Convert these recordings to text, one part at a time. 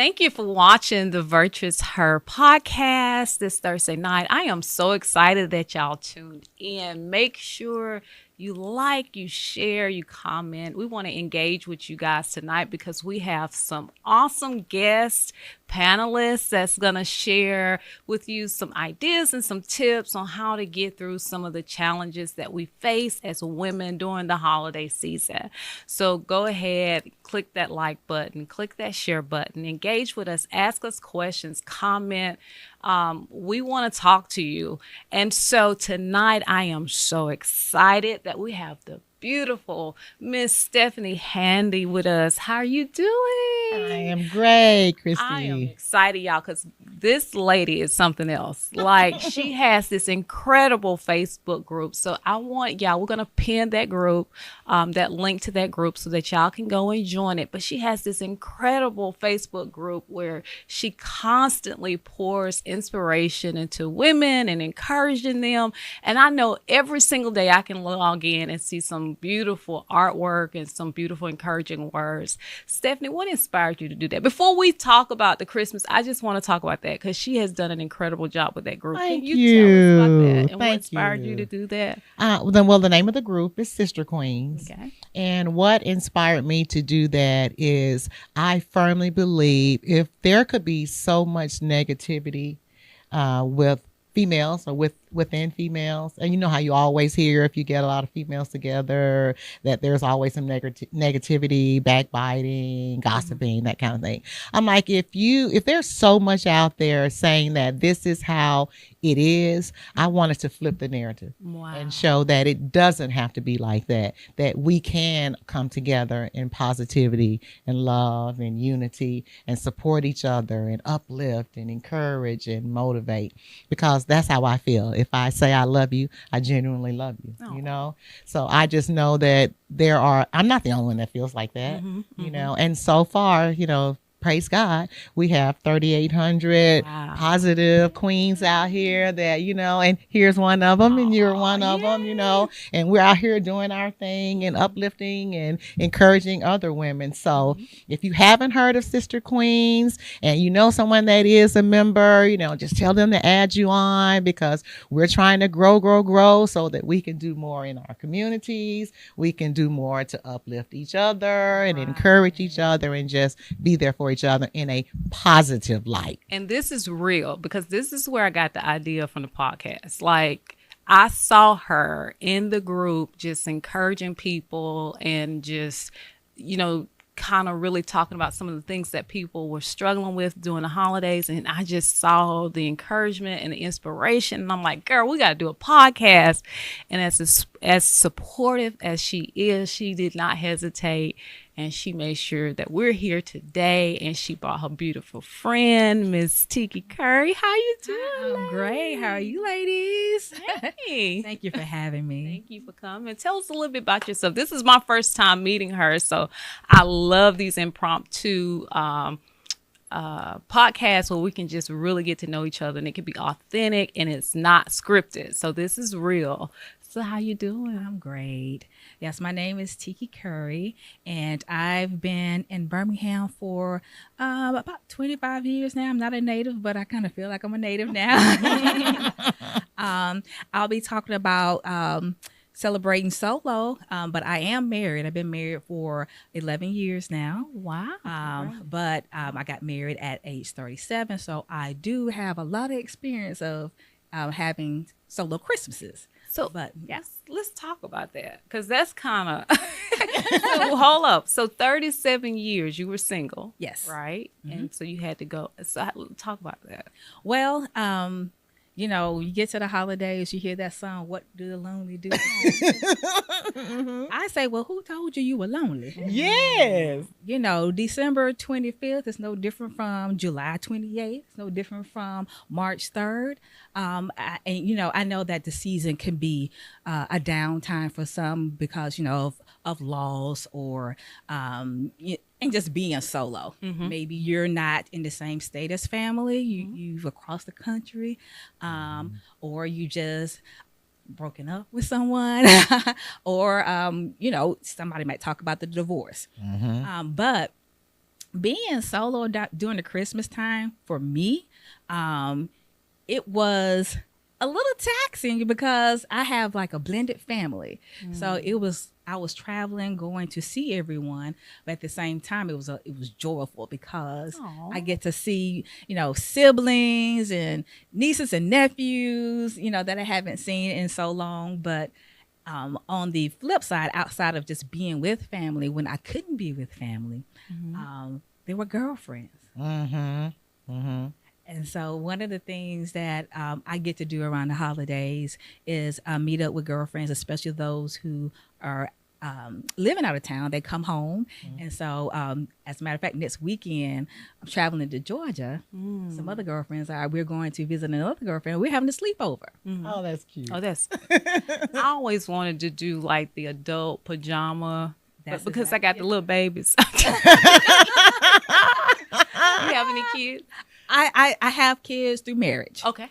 Thank you for watching the Virtuous Her podcast this Thursday night. I am so excited that y'all tuned in. Make sure you like, you share, you comment. We want to engage with you guys tonight because we have some awesome guest panelists that's going to share with you some ideas and some tips on how to get through some of the challenges that we face as women during the holiday season. So go ahead, click that like button, click that share button, engage with us, ask us questions, comment. We want to talk to you. And so tonight I am so excited that we have the beautiful Miss Stephanie Handy with us. How are you doing? I am great, Kristy. I am excited, y'all, because this lady is something else. Like, she has this incredible Facebook group. So I want y'all, we're going to pin that group, that link to that group so that y'all can go and join it. But she has this incredible Facebook group where she constantly pours inspiration into women and encouraging them. And I know every single day I can log in and see some beautiful artwork and some beautiful encouraging words. Stephanie, what inspired you to do that? Before we talk about the Christmas, I just want to talk about that because she has done an incredible job with that group. Thank Can you tell us about that and what Thank inspired you you to do that? Well, the name of the group is Sister Queens. Okay. And what inspired me to do that is I firmly believe if there could be so much negativity with females or within females, and you know how you always hear if you get a lot of females together that there's always some negativity, backbiting, gossiping, that kind of thing. I'm like, if there's so much out there saying that this is how it is, I wanted to flip the narrative. Wow. And show that it doesn't have to be like that we can come together in positivity and love and unity and support each other and uplift and encourage and motivate, because that's how I feel. If I say I love you, I genuinely love you, you know? So I just know that I'm not the only one that feels like that, you know? And so far, you know, praise God, we have 3,800 positive queens out here that, you know, and here's one of them, and you're one of them, you know, and we're out here doing our thing and uplifting and encouraging other women. So if you haven't heard of Sister Queens and you know someone that is a member, you know, just tell them to add you on, because we're trying to grow so that we can do more in our communities. We can do more to uplift each other and encourage each other and just be there for each other in a positive light. And this is real because this is where I got the idea from the podcast. Like, I saw her in the group just encouraging people and just, you know, kind of really talking about some of the things that people were struggling with during the holidays. And I just saw the encouragement and the inspiration. And I'm like, girl, we got to do a podcast. And as supportive as she is, she did not hesitate. And she made sure that we're here today. And she brought her beautiful friend, Miss Tiki Curry. How you doing? I'm great. How are you, ladies? Hey. Thank you for having me. Thank you for coming. Tell us a little bit about yourself. This is my first time meeting her, so I love these impromptu podcasts where we can just really get to know each other, and it can be authentic and it's not scripted. So this is real. So how you doing? I'm great. Yes, my name is Tiki Curry, and I've been in Birmingham for about 25 years now. I'm not a native, but I kind of feel like I'm a native now. I'll be talking about celebrating solo, but I am married. I've been married for 11 years now. Wow. But I got married at age 37, so I do have a lot of experience of having solo Christmases. So, but yes, let's talk about that, because that's kind of so, hold up. So 37 years you were single. Yes. Right. Mm-hmm. And so you had to go. So talk about that. Well, you know, you get to the holidays, you hear that song, "What Do the Lonely Do?" I say, well, who told you were lonely? Yes. You know, December 25th is no different from July 28th. It's no different from March 3rd. And, you know, I know that the season can be a downtime for some because, you know, of loss or and just being solo. Mm-hmm. Maybe you're not in the same state as family. You've across the country, or you just broken up with someone, or you know, somebody might talk about the divorce. Mm-hmm. But being solo during the Christmas time for me, it was a little taxing because I have like a blended family. So I was traveling, going to see everyone, but at the same time, it was joyful because Aww. I get to see, siblings and nieces and nephews, that I haven't seen in so long. But on the flip side, outside of just being with family, when I couldn't be with family, there were girlfriends. And so one of the things that I get to do around the holidays is meet up with girlfriends, especially those who are living out of town. They come home. And so as a matter of fact, next weekend, I'm traveling to Georgia. Some other girlfriends we're going to visit another girlfriend. We're having a sleepover. Oh, that's cute. Oh, that's. I always wanted to do like the adult pajama, but because I got the little babies. You have any kids? I have kids through marriage. Okay.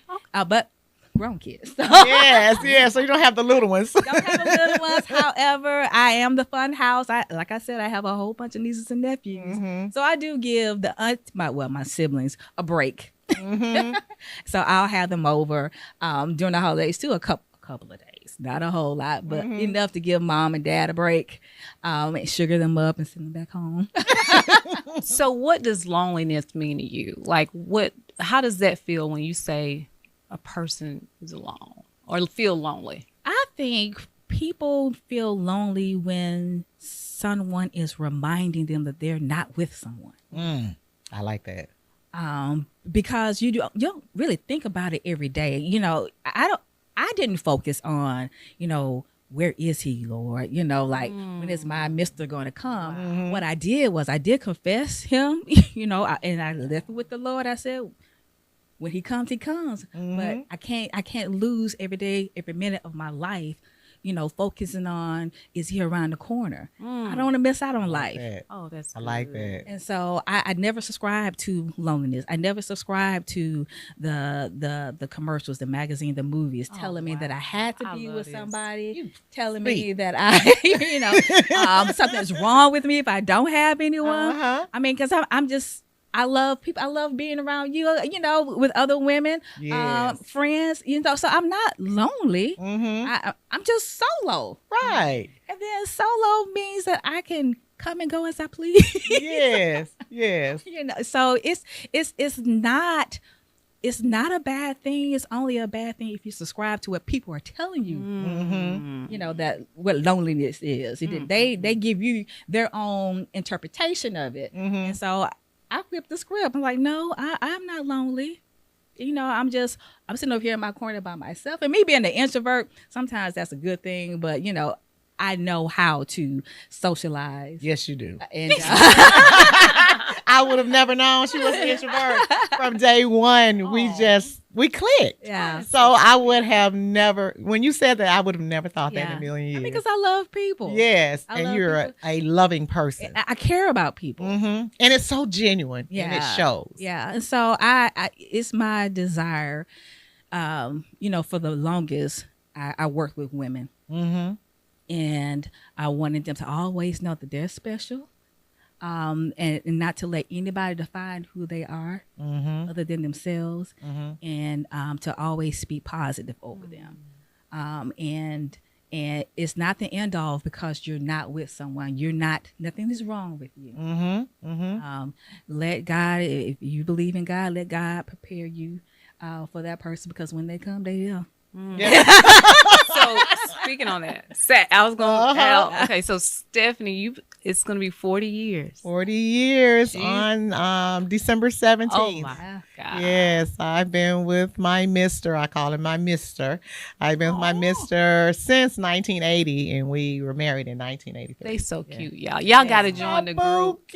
But grown kids. Yes. So you don't have the little ones. Don't have the little ones. However, I am the fun house. Like I said, I have a whole bunch of nieces and nephews. So I do give my siblings a break. So I'll have them over during the holidays too, a couple of days. Not a whole lot, but enough to give mom and dad a break, and sugar them up and send them back home. So what does loneliness mean to you? Like how does that feel when you say a person is alone or feel lonely? I think people feel lonely when someone is reminding them that they're not with someone. I like that. Because you don't really think about it every day. I didn't focus on, where is he, Lord? When is my Mister going to come? What I did was I did confess him, and I left it with the Lord. I said, when he comes, he comes. But I can't lose every day, every minute of my life, focusing on, is he around the corner? I don't want to miss out on life. Oh, that's I like that. And so I never subscribed to loneliness. I never subscribed to the commercials, the magazine, the movies telling me that I had to be with somebody, telling me that I, something's wrong with me if I don't have anyone. I mean, because I love people. I love being around you, with other women, friends, so I'm not lonely. I'm just solo. Right. And then solo means that I can come and go as I please. Yes. So it's not a bad thing. It's only a bad thing if you subscribe to what people are telling you. That what loneliness is. They give you their own interpretation of it. And so I flipped the script. I'm like, no, I'm not lonely. I'm sitting over here in my corner by myself. And me being an introvert, sometimes that's a good thing. But, I know how to socialize. Yes, you do. And I would have never known she was an introvert from day one. We clicked. Yeah. So I would have never, when you said that, I would have never thought that in a million years. Because I love people. Yes. I and love you're people. a loving person. I care about people. And it's so genuine. And it shows. Yeah. And so I it's my desire, for the longest, I worked with women. And I wanted them to always know that they're special, and not to let anybody define who they are other than themselves, and to always speak positive over them. And it's not the end all because you're not with someone. Nothing is wrong with you. Let God, if you believe in God, let God prepare you for that person, because when they come, they will. So speaking on that, I was going to okay, so Stephanie, it's going to be 40 years. 40 years on December 17th. Oh my God. Yes, I've been with my Mister. I call him my Mister. I've been with my Mister since 1980, and we were married in 1983. They so cute, y'all. Y'all got to join the group.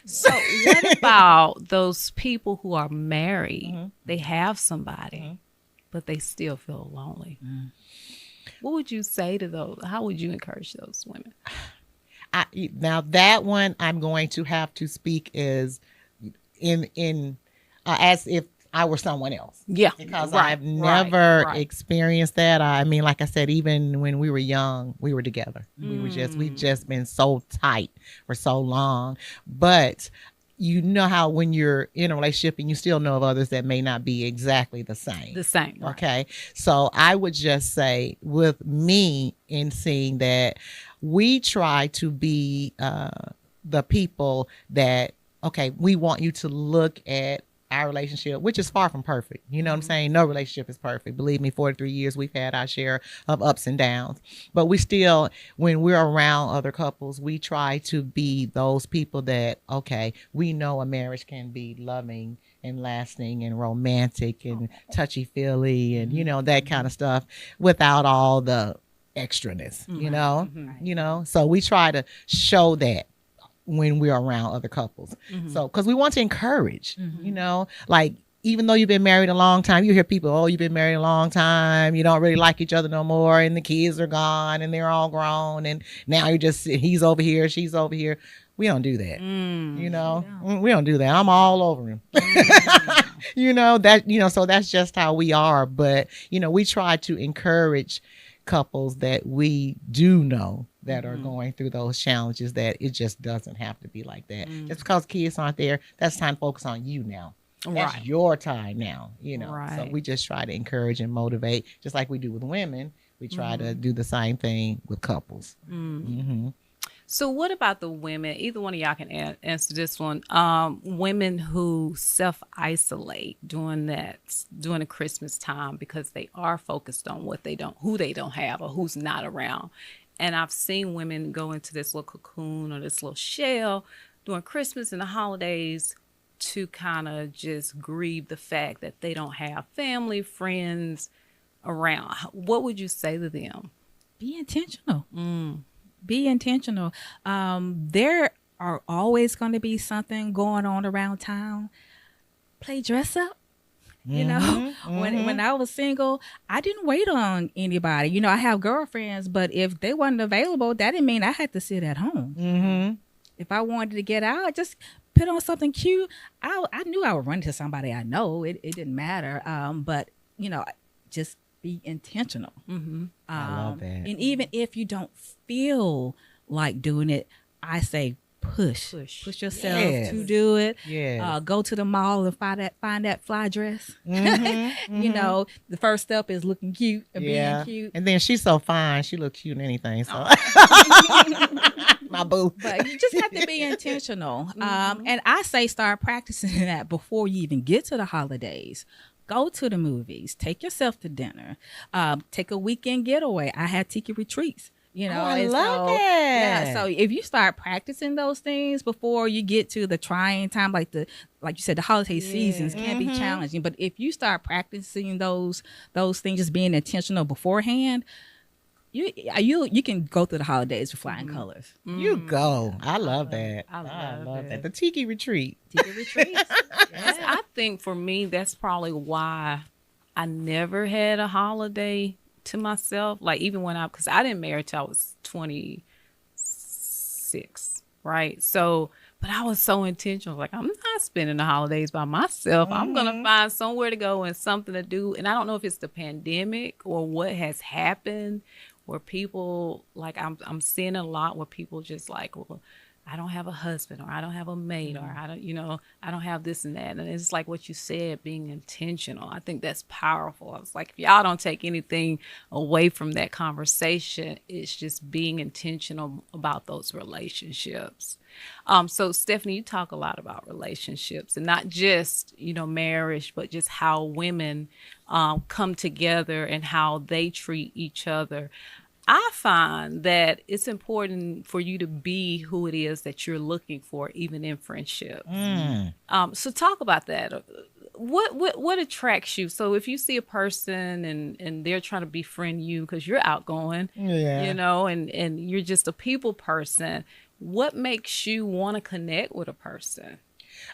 So what about those people who are married? They have somebody, but they still feel lonely. What would you say to those? How would you encourage those women? Now that one I'm going to have to speak is in as if I were someone else. Yeah. Because I've never experienced that. I mean, like I said, even when we were young, we were together. We've just been so tight for so long. But you know how when you're in a relationship and you still know of others that may not be exactly the same. The same. Right. Okay. So I would just say with me in seeing that we try to be the people that, okay, we want you to look at our relationship, which is far from perfect. You know what I'm saying? No relationship is perfect. Believe me, 43 years, we've had our share of ups and downs. But we still, when we're around other couples, we try to be those people that, okay, we know a marriage can be loving and lasting and romantic and touchy-feely and, you know, that kind of stuff without all the extraness, you know? So we try to show that when we're around other couples. So, because we want to encourage, you know, like, even though you've been married a long time, you hear people, oh, you've been married a long time, you don't really like each other no more, and the kids are gone and they're all grown, and now you're just, he's over here, she's over here. We don't do that. You know, we don't do that. I'm all over him. You know, that, you know, so that's just how we are. But, you know, we try to encourage couples that we do know that are going through those challenges, that it just doesn't have to be like that. Just because kids aren't there, that's time to focus on you now. That's your time now, you know. So we just try to encourage and motivate, just like we do with women. We try to do the same thing with couples. So what about the women? Either one of y'all can answer this one. Women who self-isolate during the Christmas time because they are focused on who they don't have or who's not around. And I've seen women go into this little cocoon or this little shell during Christmas and the holidays to kind of just grieve the fact that they don't have family, friends around. What would you say to them? Be intentional. Be intentional. There are always going to be something going on around town. Play dress up. You know, when I was single, I didn't wait on anybody. You know, I have girlfriends, but if they wasn't available, that didn't mean I had to sit at home. If I wanted to get out, just put on something cute. I knew I would run into somebody I know. It didn't matter. But, you know, just be intentional. I love that. And even if you don't feel like doing it, I say push yourself to do it. Go to the mall and find that fly dress. You know, the first step is looking cute and being cute. And then she's so fine, she looks cute in anything. So my boo. But you just have to be intentional. And I say start practicing that before you even get to the holidays. Go to the movies. Take yourself to dinner. Take a weekend getaway. I had Tiki retreats. You know, I love that. Yeah, so if you start practicing those things before you get to the trying time, like you said, the holiday seasons can be challenging. But if you start practicing those things, just being intentional beforehand, you can go through the holidays with flying colors. You go. I love that. I love that. The Tiki retreat. Tiki retreats. I think for me, that's probably why I never had a holiday to myself. Like even because I didn't marry till I was 26, right? So, but I was so intentional. Like I'm not spending the holidays by myself. I'm gonna find somewhere to go and something to do. And I don't know if it's the pandemic or what has happened, where people like I'm seeing a lot where people just like, well, I don't have a husband, or I don't have a mate, or I don't have this and that. And it's like what you said, being intentional. I think that's powerful. I was like, if y'all don't take anything away from that conversation, it's just being intentional about those relationships. So Stephanie, you talk a lot about relationships, and not just, marriage, but just how women come together and how they treat each other. I find that it's important for you to be who it is that you're looking for, even in friendship. So talk about that. What attracts you? So if you see a person and they're trying to befriend you because you're outgoing, and you're just a people person, what makes you want to connect with a person?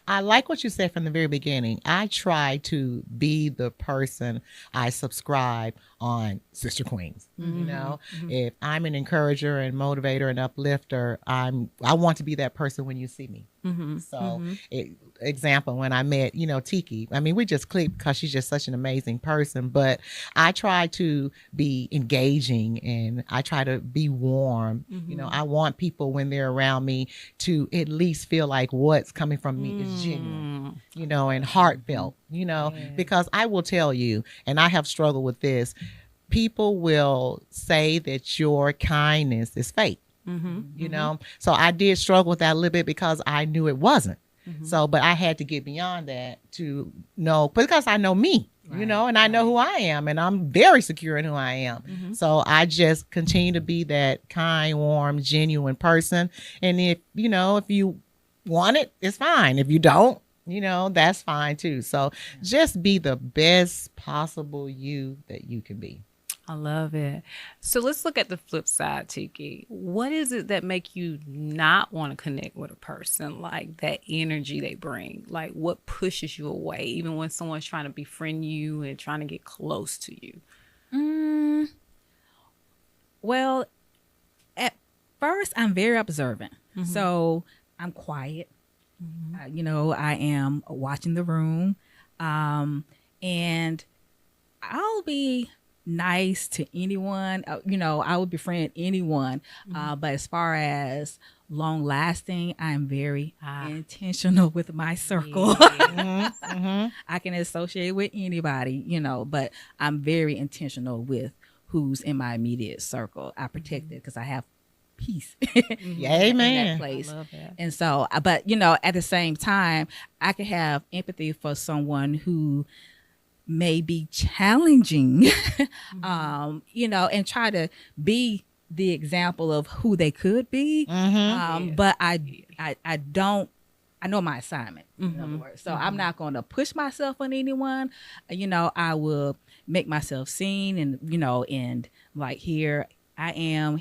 I like what you said from the very beginning. I try to be the person I subscribe on Sister Queens. If I'm an encourager and motivator and uplifter, I want to be that person when you see me. example when I met, Tiki. I mean, we just clicked because she's just such an amazing person. But I try to be engaging and I try to be warm. I want people when they're around me to at least feel like what's coming from me is genuine, and heartfelt, because I will tell you, and I have struggled with this, people will say that your kindness is fake. So I did struggle with that a little bit because I knew it wasn't. So, but I had to get beyond that to know, because I know me, and I know who I am, and I'm very secure in who I am. So I just continue to be that kind, warm, genuine person. And if you want it, it's fine. If you don't, that's fine too. So just be the best possible you that you can be. I love it. So let's look at the flip side, Tiki. What is it that make you not want to connect with a person? Like that energy they bring, like what pushes you away, even when someone's trying to befriend you and trying to get close to you? Well, at first I'm very observant. So I'm quiet. I am watching the room. And I'll be nice to anyone. I would befriend anyone. But as far as long lasting, I'm very intentional with my circle. I can associate with anybody, but I'm very intentional with who's in my immediate circle. I protect it because I have peace Amen. in that place. I love that. And so, but at the same time, I can have empathy for someone who may be challenging, and try to be the example of who they could be. But I don't, I know my assignment, in other words. So I'm not going to push myself on anyone. I will make myself seen and like, here I am,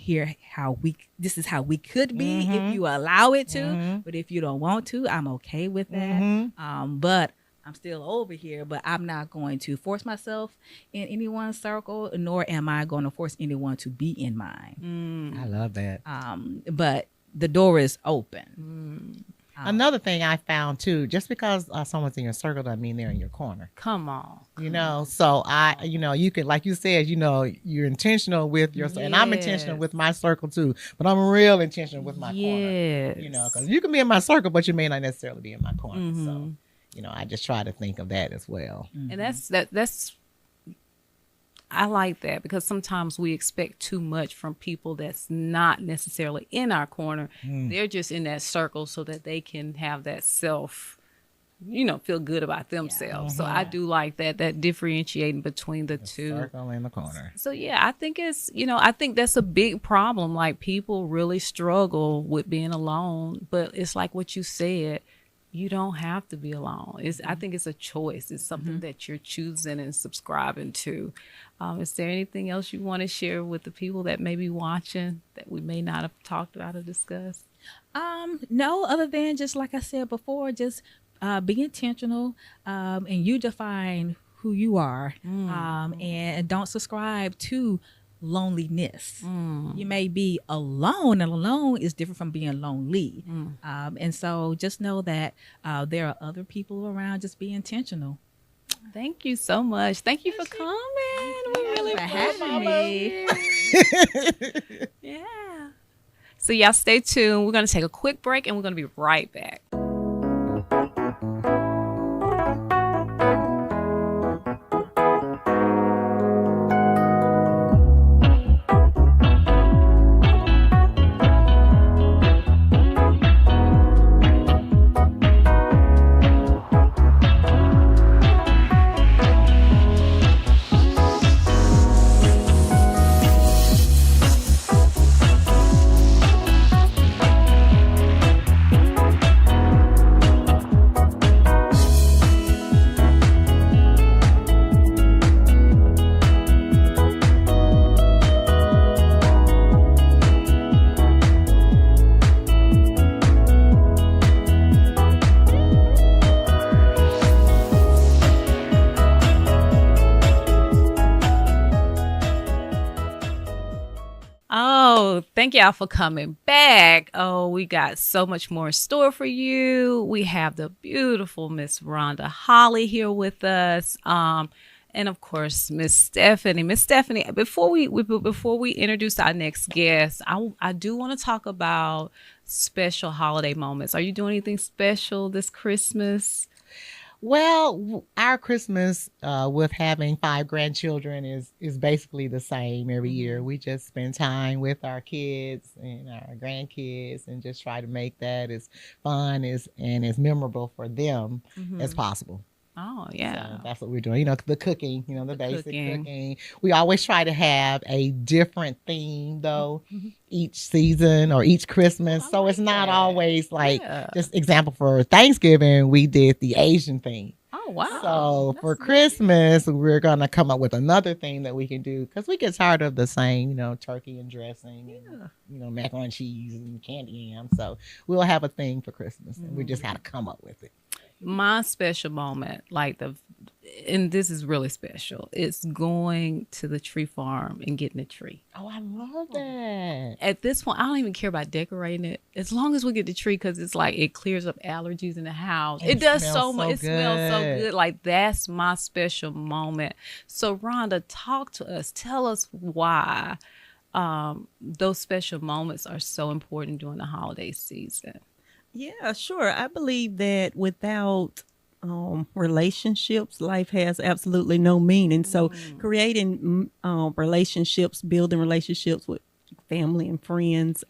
this is how we could be if you allow it to. But if you don't want to, I'm okay with that. But I'm still over here, but I'm not going to force myself in anyone's circle, nor am I going to force anyone to be in mine. I love that. But the door is open. Another thing I found too, just because someone's in your circle doesn't mean they're in your corner. Come on. So you can, like you said, you're intentional with your circle, and I'm intentional with my circle too, but I'm real intentional with my corner. Because you can be in my circle, but you may not necessarily be in my corner. So, I just try to think of that as well. And that's I like that, because sometimes we expect too much from people that's not necessarily in our corner. They're just in that circle so that they can have that self, feel good about themselves. So I do like that differentiating between the two. Circle in the corner. So I think I think that's a big problem. Like, people really struggle with being alone, but it's like what you said. You don't have to be alone. I think it's a choice. It's something that you're choosing and subscribing to. Is there anything else you want to share with the people that may be watching that we may not have talked about or discussed? No, other than just like I said before, just be intentional, and you define who you are, and don't subscribe to loneliness. You may be alone, and alone is different from being lonely. And so just know that there are other people around. Just be intentional. Thank you so much. Thank you for coming. We really for having me. Yeah. So y'all stay tuned. We're going to take a quick break and we're going to be right back. So thank y'all for coming back. Oh, we got so much more in store for you. We have the beautiful Miss Rhonda Holley here with us. And of course, Miss Stephanie. Miss Stephanie, before we introduce our next guest, I do want to talk about special holiday moments. Are you doing anything special this Christmas? Well, our Christmas with having 5 grandchildren is basically the same every year. We just spend time with our kids and our grandkids and just try to make that as fun and as memorable for them as possible. Oh, yeah. So that's what we're doing. You know, the cooking, the basic cooking. We always try to have a different theme, though, each season or each Christmas. So it's not always like, just example, for Thanksgiving, we did the Asian theme. Oh, wow. So That's for Christmas, we're going to come up with another thing that we can do because we get tired of the same, turkey and dressing and, macaroni and cheese and candy yam. So we'll have a thing for Christmas and we just had to come up with it. My special moment, and this is really special, it's going to the tree farm and getting a tree. Oh, I love that. At this point, I don't even care about decorating it. As long as we get the tree, because it's like it clears up allergies in the house. It does so much. It smells so good. Like, that's my special moment. So, Rhonda, talk to us. Tell us why those special moments are so important during the holiday season. Yeah, sure. I believe that without relationships, life has absolutely no meaning. So creating relationships, building relationships with family and friends,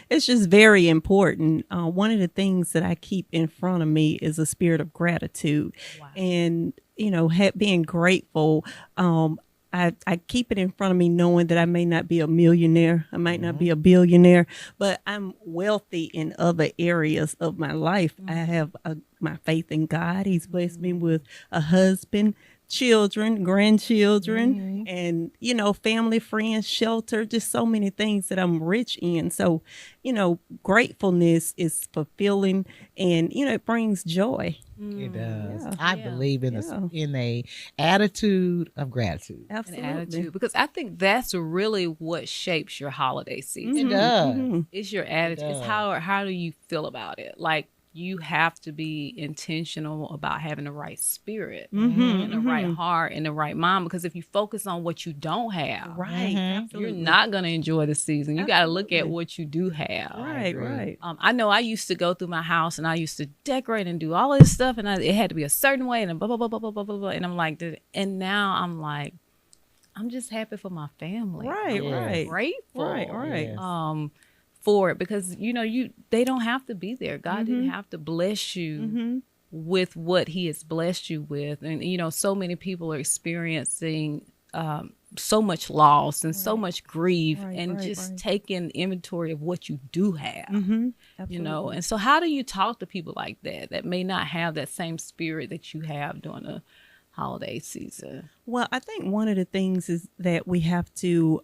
it's just very important. One of the things that I keep in front of me is a spirit of gratitude. Wow. And, being grateful. I keep it in front of me knowing that I may not be a millionaire. I might not be a billionaire, but I'm wealthy in other areas of my life. I have my faith in God. He's blessed me with a husband, children, grandchildren, and, family, friends, shelter, just so many things that I'm rich in. So, gratefulness is fulfilling and, it brings joy. It does. Yeah. I believe in a attitude of gratitude. Absolutely. An attitude, because I think that's really what shapes your holiday season. It does. It's your attitude. It's how do you feel about it? Like, you have to be intentional about having the right spirit and the right heart and the right mind, because if you focus on what you don't have, you're not going to enjoy the season. You got to look at what you do have. Right. I know I used to go through my house and I used to decorate and do all this stuff, and it had to be a certain way and blah, blah, blah, blah, blah, blah, blah. And I'm like, and now I'm like, I'm just happy for my family. Right. Grateful. Right. Yes. For it, because they don't have to be there. God didn't have to bless you with what he has blessed you with. And so many people are experiencing so much loss and so much grief, and just taking inventory of what you do have. And so how do you talk to people like that may not have that same spirit that you have during the holiday season? Well, I think one of the things is that we have to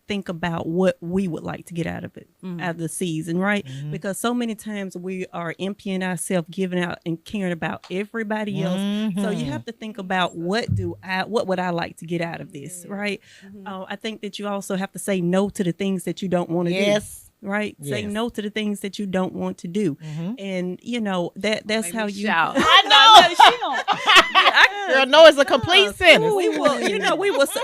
think about what we would like to get out of it, out of the season, right? Because so many times we are emptying ourselves, giving out and caring about everybody else. So you have to think about what would I like to get out of this, right? I think that you also have to say no to the things that you don't want to do. Right? Yes. Say no to the things that you don't want to do. And that's how you shout. I know. Girl, no, it's a complete sentence. We will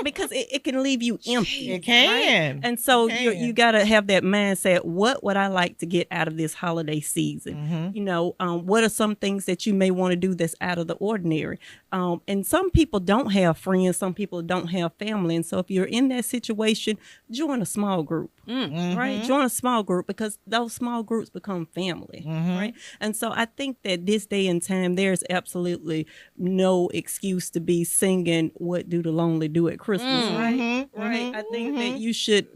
because it can leave you empty. It can. Right? And so you got to have that mindset. What would I like to get out of this holiday season? What are some things that you may want to do that's out of the ordinary? And some people don't have friends. Some people don't have family. And so if you're in that situation, join a small group. Right? Join a small group, because those small groups become family. Right? And so I think that this day and time, there's absolutely no excuse to be singing "What Do the Lonely Do at Christmas." Right? I think that you should,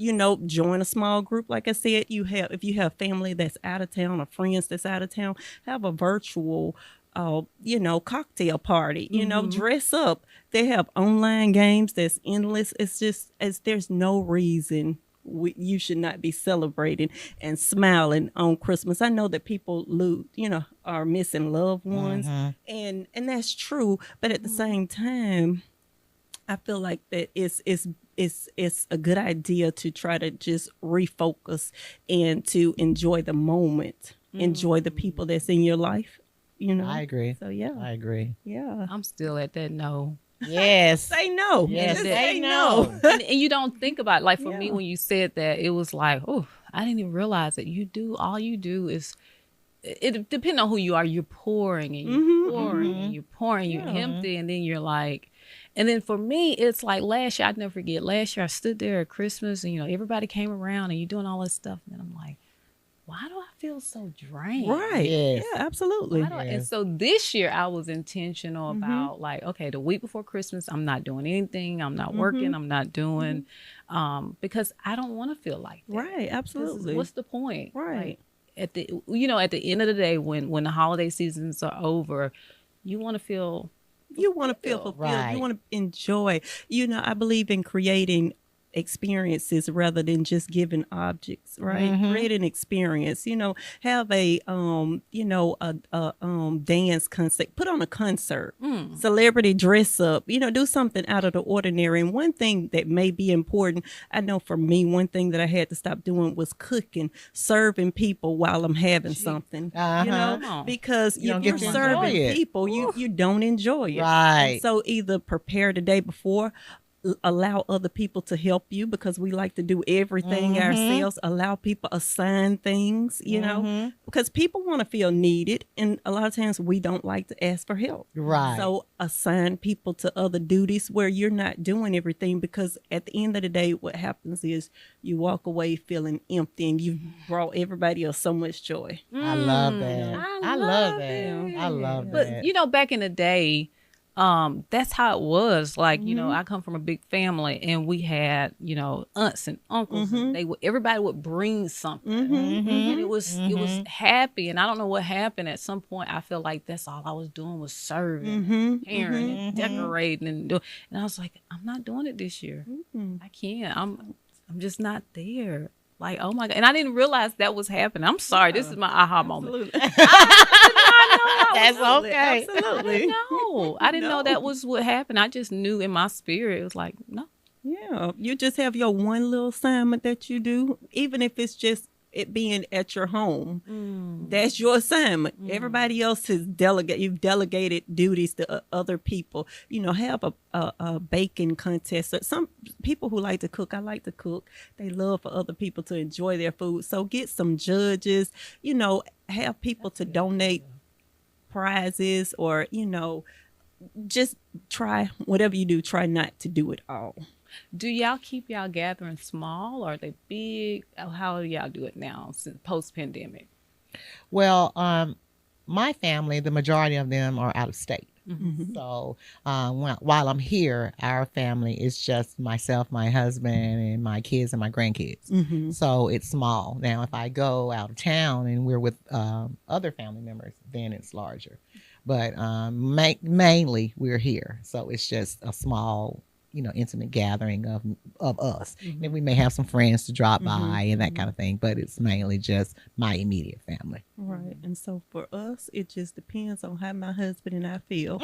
join a small group. Like I said, if you have family that's out of town or friends that's out of town, have a virtual cocktail party, dress up. They have online games that's endless. It's just, there's no reason you should not be celebrating and smiling on Christmas. I know that people are missing loved ones, and that's true. But at the same time, I feel like that it's it's a good idea to try to just refocus and to enjoy the moment, enjoy the people that's in your life. I agree. So yeah, I agree. yeah. I'm still at that no. Yes. Say no. Yes. Just Say say no. And you don't think about it. Like for me, Yeah. when you said that, it was like, oh, I didn't even realize that all you do is, it depends on who you are. You're pouring and you're pouring and you're pouring, you're empty, and then you're like, and then for me, it's like last year, I'd never forget. Last year, I stood there at Christmas, and everybody came around, and you're doing all this stuff, and then I'm like, why do I feel so drained? Right. Yes. Yeah, absolutely. And so this year I was intentional about like, okay, the week before Christmas, I'm not doing anything. I'm not working. I'm not doing, because I don't want to feel like that. Right, 'Cause absolutely. what's the point? Right. Like, at the end of the day, when the holiday seasons are over, you want to feel. You want to feel fulfilled. Right. You want to enjoy. I believe in creating experiences rather than just giving objects, right? Create an experience, have a dance concert, put on a concert, celebrity dress up, do something out of the ordinary. And one thing that may be important, I know for me, one thing that I had to stop doing was cooking, serving people while I'm having something, because You don't if you're get to serving enjoy it. people, you don't enjoy it. Right. And so either prepare the day before, allow other people to help you, because we like to do everything ourselves. Allow people, assign things, because people want to feel needed, and a lot of times we don't like to ask for help. Right. So assign people to other duties where you're not doing everything, because at the end of the day, what happens is you walk away feeling empty, and you've brought everybody else so much joy. I love that. I love that. it. I love But that. back in the day, that's how it was. Like, I come from a big family, and we had, aunts and uncles, and everybody would bring something, and it was happy. And I don't know what happened. At some point, I feel like that's all I was doing was serving, caring, and decorating, and I was like, I'm not doing it this year. I can't. I'm just not there. Like, oh my God. And I didn't realize that was happening. I'm sorry. This is my aha moment. That's okay. Absolutely. I didn't know that was what happened. I just knew in my spirit. It was like, no. Yeah, you just have your one little assignment that you do, even if it's just it being at your home. That's your assignment. Everybody else is you've delegated duties to other people. Have a baking contest. Some people who like to cook, I like to cook. They love for other people to enjoy their food. So get some judges, have people to donate prizes, or, just try whatever you do. Try not to do it all. Do y'all keep y'all gatherings small, or are they big? How do y'all do it now since post-pandemic? Well, my family, the majority of them are out of state. So while I'm here, our family is just myself, my husband, and my kids and my grandkids. So it's small. Now, if I go out of town and we're with other family members, then it's larger. But mainly we're here. So it's just a small, intimate gathering of us. And we may have some friends to drop by and that kind of thing, but it's mainly just my immediate family. Right. And so for us, it just depends on how my husband and I feel.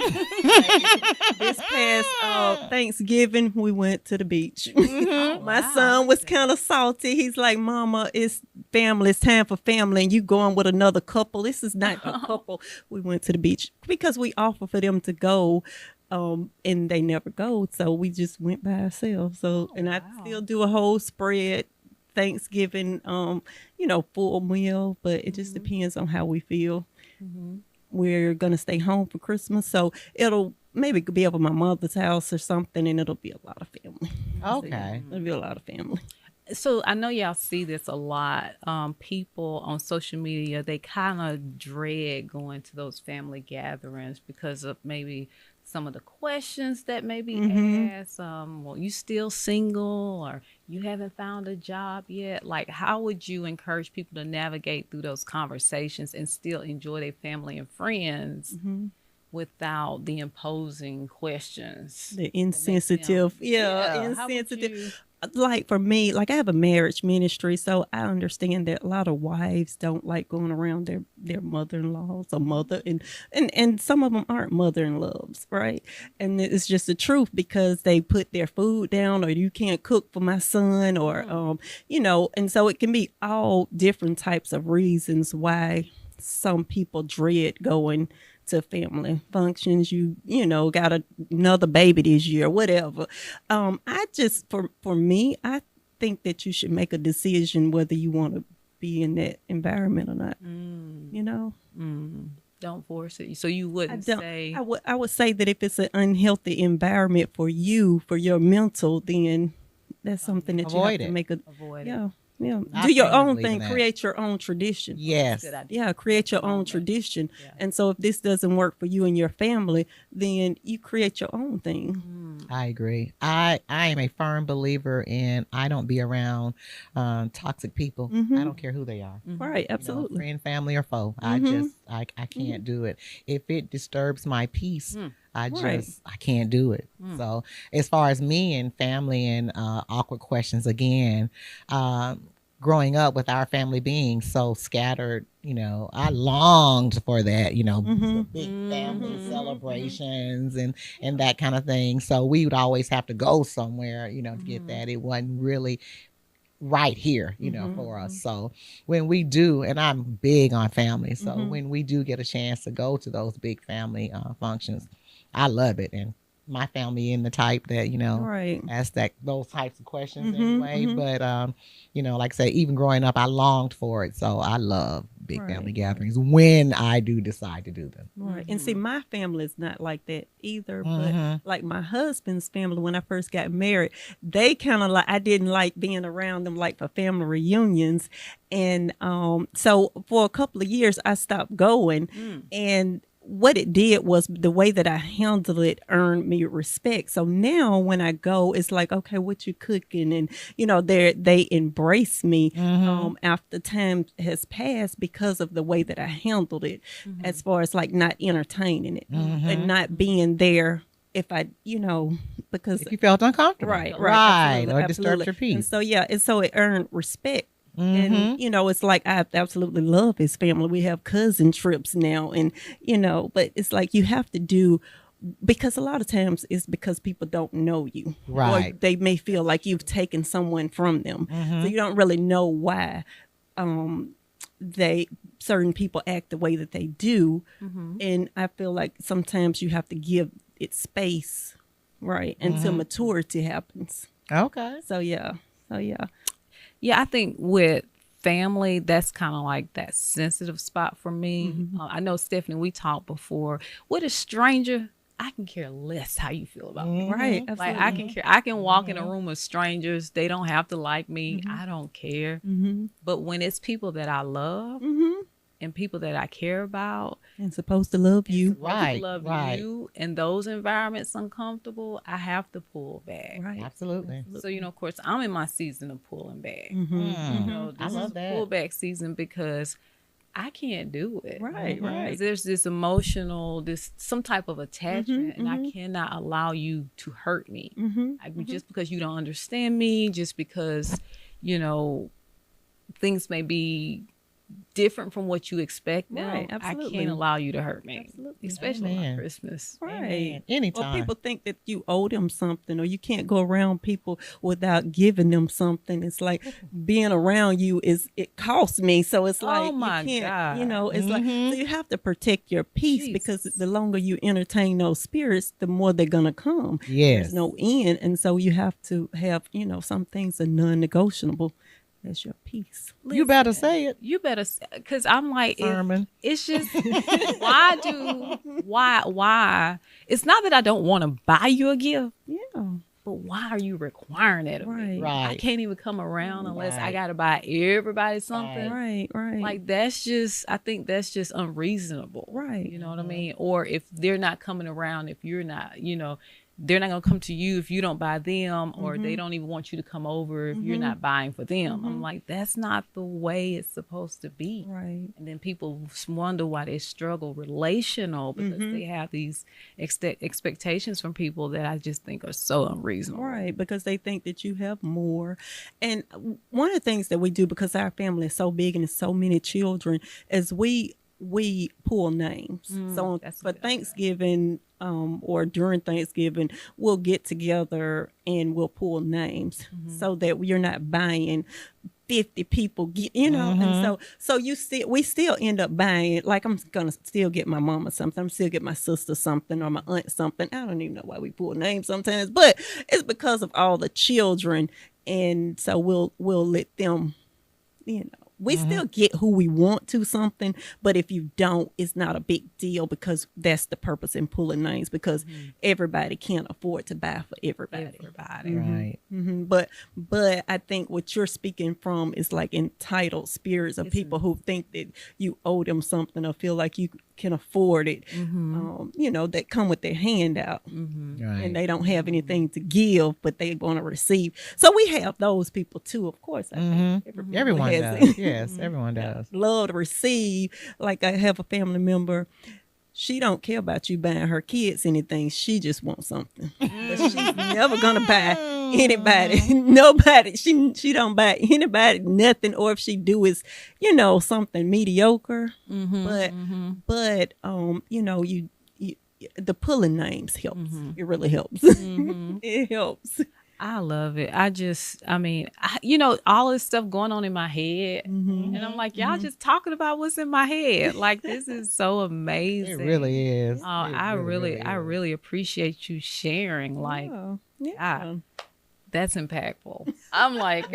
This past Thanksgiving, we went to the beach. My son was kind of salty. He's like, Mama, it's family. It's time for family. And you going with another couple. This is not a couple. We went to the beach because we offer for them to go. And they never go, so we just went by ourselves. So, I still do a whole spread Thanksgiving, full meal, but it just depends on how we feel. We're gonna stay home for Christmas, so it'll maybe be over my mother's house or something, and it'll be a lot of family. Okay. It'll be a lot of family. So I know y'all see this a lot. People on social media, they kind of dread going to those family gatherings because of maybe some of the questions that may be asked. Well, you still single, or you haven't found a job yet? Like, how would you encourage people to navigate through those conversations and still enjoy their family and friends without the imposing questions? The insensitive, How would insensitive. you- like for me, like I have a marriage ministry, so I understand that a lot of wives don't like going around their mother-in-laws or mother, and some of them aren't mother-in-laws, right? And it's just the truth because they put their food down, or you can't cook for my son, or and so it can be all different types of reasons why some people dread going to family functions. You got another baby this year, whatever. I just for me, I think that you should make a decision whether you want to be in that environment or not. Don't force it. So you wouldn't say. I would say that if it's an unhealthy environment for you, for your mental, then that's something that you have to make a avoid. Yeah. Yeah, do your own thing. Create your own tradition. Yes. Yeah, create your own tradition. Yeah. And so if this doesn't work for you and your family, then you create your own thing. I agree. I am a firm believer in I don't be around toxic people. I don't care who they are. Right, absolutely. Friend, family, or foe. I can't do it. If it disturbs my peace, I can't do it. So as far as me and family and awkward questions, again, growing up with our family being so scattered, I longed for that, the big family celebrations and that kind of thing. So we would always have to go somewhere, to get that. It wasn't really right here, for us. So when we do, and I'm big on family, so when we do get a chance to go to those big family functions, I love it. And my family in the type that, ask those types of questions anyway. But, like I say, even growing up, I longed for it. So I love big family gatherings when I do decide to do them. Right. And see, my family is not like that either. But like my husband's family, when I first got married, they kind of I didn't like being around them like for family reunions. And so for a couple of years, I stopped going. And what it did was the way that I handled it earned me respect. So now when I go, it's like, okay, what you cooking? And, they embrace me after time has passed because of the way that I handled it, as far as like not entertaining it and not being there if I, because if you felt uncomfortable. Right. Or disturbed your peace. And so, and so it earned respect. And, it's like I absolutely love his family. We have cousin trips now and, but it's like you have to do, because a lot of times it's because people don't know you. Right. Or they may feel like you've taken someone from them. So you don't really know why certain people act the way that they do. And I feel like sometimes you have to give it space, right, until maturity happens. Okay. So, yeah. Yeah, I think with family, that's kind of like that sensitive spot for me. I know, Stephanie, we talked before. With a stranger, I can care less how you feel about me. Right. Absolutely. Like I can walk in a room of strangers. They don't have to like me. I don't care. But when it's people that I love and people that I care about and supposed to love you, you, and those environments uncomfortable, I have to pull back. Right. Absolutely. So, of course, I'm in my season of pulling back. I love that. Pullback season because I can't do it. Right. There's this emotional, some type of attachment, and I cannot allow you to hurt me. Just because you don't understand me, just because, things may be different from what you expect now. Right, absolutely. I can't allow you to hurt me. Absolutely. Especially on Christmas. Right. Anytime. Or people think that you owe them something, or you can't go around people without giving them something. It's like being around you it costs me. So it's like, you can't, it's like, so you have to protect your peace because the longer you entertain those spirits, the more they're going to come. Yes. There's no end. And so you have to have, some things are non-negotiable. That's your peace. You better say it. You better, because I'm like, it's just, why? It's not that I don't want to buy you a gift. Yeah. But why are you requiring that of me? Right. I can't even come around unless I got to buy everybody something. Right. Like I think that's just unreasonable. Right. You know what I mean? Or if they're not coming around, if you're not, they're not going to come to you if you don't buy them, or they don't even want you to come over if you're not buying for them. I'm like, that's not the way it's supposed to be. Right. And then people wonder why they struggle relational, because they have these expectations from people that I just think are so unreasonable. Right, because they think that you have more. And one of the things that we do, because our family is so big and there's so many children, is we pull names. So for Thanksgiving or during Thanksgiving, we'll get together and we'll pull names so that you're not buying 50 people, and so we still end up buying. Like, I'm gonna still get my mama something, I'm still get my sister something, or my aunt something. I don't even know why we pull names sometimes, but it's because of all the children, and so we'll let them, we still get who we want to something, but if you don't, it's not a big deal, because that's the purpose in pulling names, because everybody can't afford to buy for everybody. Right. But I think what you're speaking from is like entitled spirits of people who think that you owe them something or feel like you can afford it, that come with their hand out, Right. and they don't have anything to give, but they want to receive. So we have those people too, of course. I think Everyone has does. Yes, everyone does. love to receive. Like, I have a family member, she don't care about you buying her kids anything, she just wants something. But she's never gonna buy anybody, nobody. She don't buy anybody nothing, or if she do, is something mediocre. But you the pulling names helps. It really helps. It helps. I love it. All this stuff going on in my head, and I'm like, y'all just talking about what's in my head. Like, this is so amazing. It really is. I really appreciate you sharing. Like, that's impactful. I'm like,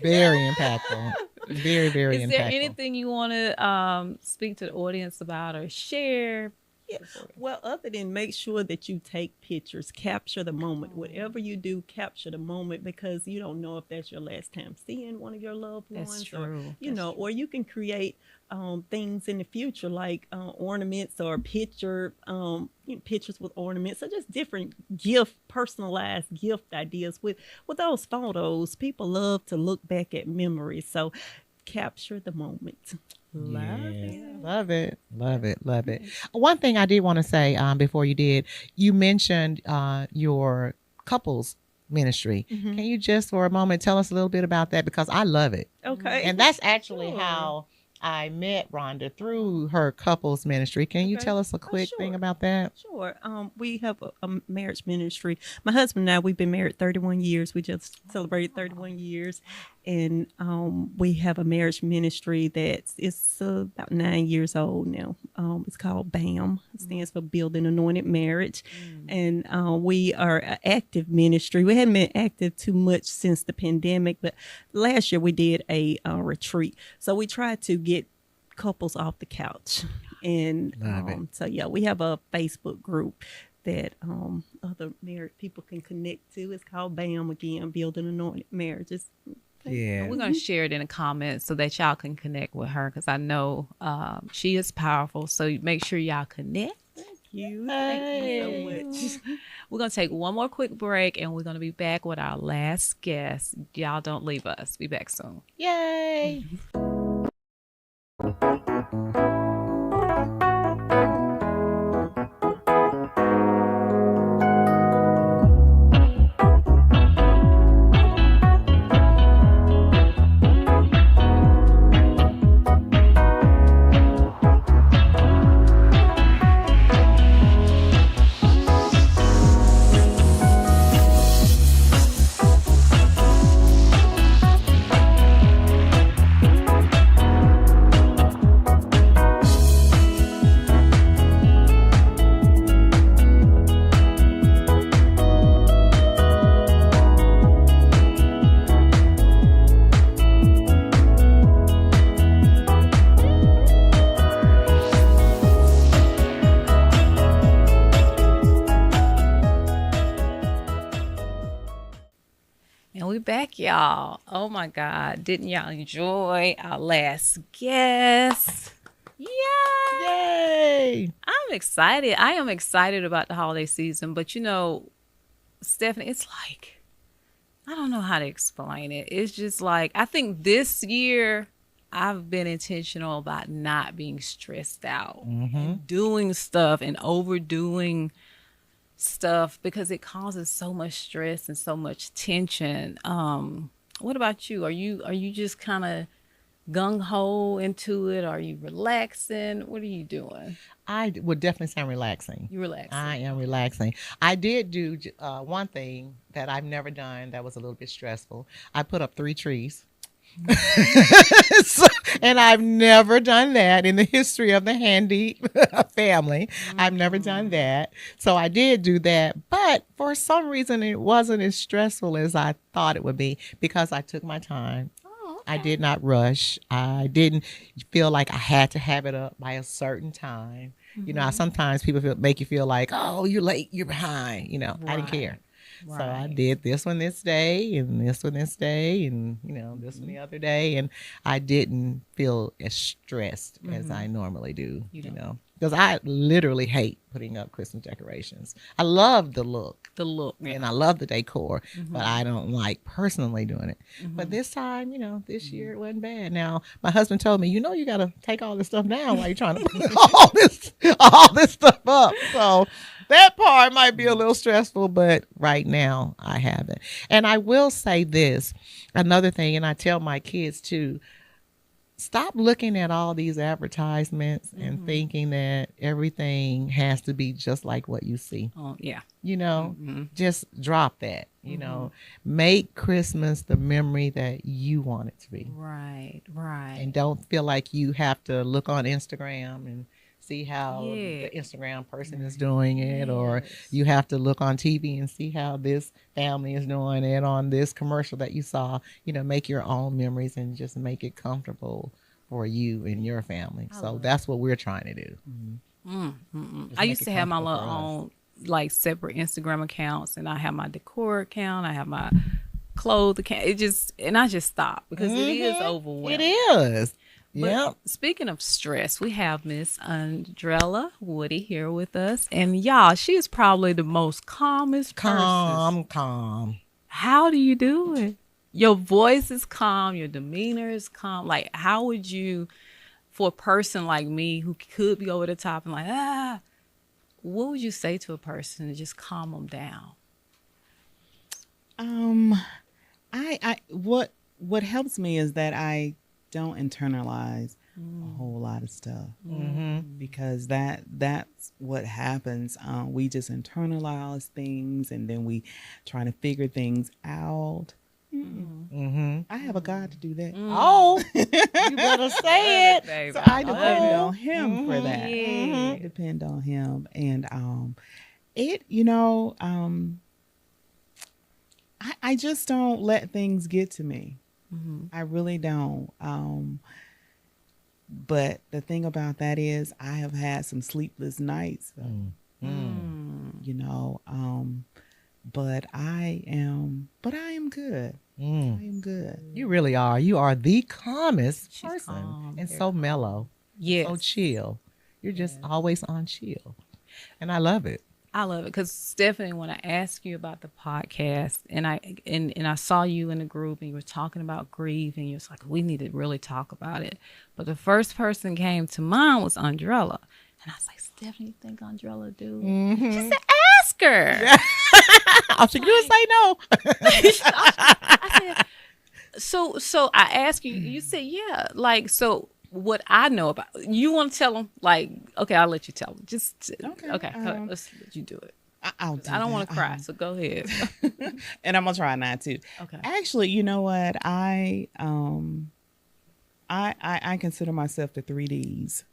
Very impactful. Very, very impactful. is there anything you want to speak to the audience about or share? Yeah. Well, other than make sure that you take pictures, capture the moment. Whatever you do, capture the moment, because you don't know if that's your last time seeing one of your loved ones. That's true. Or you can create things in the future, like ornaments or pictures with ornaments, or just different personalized gift ideas with those photos. People love to look back at memories, so capture the moment. Love it. One thing I did want to say before you mentioned your couples ministry. Can you just for a moment tell us a little bit about that, because I love it. Okay. And that's actually how I met Rhonda, through her couples ministry. Can you tell us a quick thing about that? Sure. We have a marriage ministry. My husband and I, we've been married 31 years. We just celebrated 31 years. And we have a marriage ministry it's about 9 years old now. It's called BAM. It stands for Building Anointed Marriage. And we are an active ministry. We haven't been active too much since the pandemic, but last year we did a retreat. So we tried to get couples off the couch. And so, we have a Facebook group that other married people can connect to. It's called BAM, again, Building Anointed Marriages. Yeah. We're going to share it in the comments so that y'all can connect with her, because I know she is powerful. So make sure y'all connect. Thank you so much. We're going to take one more quick break, and we're going to be back with our last guest. Y'all don't leave us. Be back soon. Yay. And we back, y'all. Oh my God. Didn't y'all enjoy our last guest? Yay. I'm excited. I am excited about the holiday season, but Stephanie, it's like, I don't know how to explain it. It's just like, I think this year I've been intentional about not being stressed out and doing stuff and overdoing stuff because it causes so much stress and so much tension. What about you? Are you just kind of gung ho into it? Are you relaxing? What are you doing? I would definitely say I'm relaxing. You relaxing? I am relaxing. I did do one thing that I've never done that was a little bit stressful. I put up 3 trees. So, and I've never done that in the history of the Handy family. I've never done that. So I did do that. But for some reason, it wasn't as stressful as I thought it would be because I took my time. I did not rush. I didn't feel like I had to have it up by a certain time. You know, sometimes people make you feel like, oh, you're late, you're behind. You know, I didn't care. Right. So I did this one this day and this one this day and, you know, this one the other day. And I didn't feel as stressed as I normally do, you know, because I literally hate putting up Christmas decorations. I love the look. And I love the decor, but I don't like personally doing it. But this time, you know, this year it wasn't bad. Now, my husband told me, you know, you got to take all this stuff down while you're trying to put all this stuff up. So that part might be a little stressful, but right now I haven't. And I will say this, another thing, and I tell my kids too, stop looking at all these advertisements and thinking that everything has to be just like what you see. Oh, yeah. You know, just drop that, you know, make Christmas the memory that you want it to be. Right. And don't feel like you have to look on Instagram and see how the Instagram person is doing it, or you have to look on TV and see how this family is doing it on this commercial that you saw. You know, make your own memories and just make it comfortable for you and your family. So that's what we're trying to do. I used to have my little own like separate Instagram accounts, and I have my decor account, I have my clothes account. I just stopped because it is overwhelming. It is. But speaking of stress, we have Miss Undrella Woody here with us. And y'all, she is probably the most calmest person. Calm. How do you do it? Your voice is calm. Your demeanor is calm. Like, how would you, for a person like me who could be over the top and like, what would you say to a person to just calm them down? What helps me is that I don't internalize a whole lot of stuff because that's what happens. We just internalize things and then we try to figure things out. I have a God to do that. Oh, you better say it. Baby. So I depend on him for that. Yeah. I depend on him. And I just don't let things get to me. I really don't. But the thing about that is I have had some sleepless nights, you know, but I am good. I am good. You really are. You are the calmest person calm, and very so mellow. Yes. So chill. You're just always on chill. And I love it. I love it because Stephanie, when I asked you about the podcast, and I saw you in the group and you were talking about grief, and you was like, we need to really talk about it. But the first person came to mind was Undrella, and I was like, Stephanie, you think Undrella do? She said, ask her. All she can do is say no. I said, so I asked you. You said, yeah. Like, so what I know about you want to tell them? Like, okay, I'll let you tell them. Just okay. Let's let you do it. I don't want to cry, so go ahead. And I'm gonna try not to. Okay. Actually, you know what? I consider myself the 3 Ds.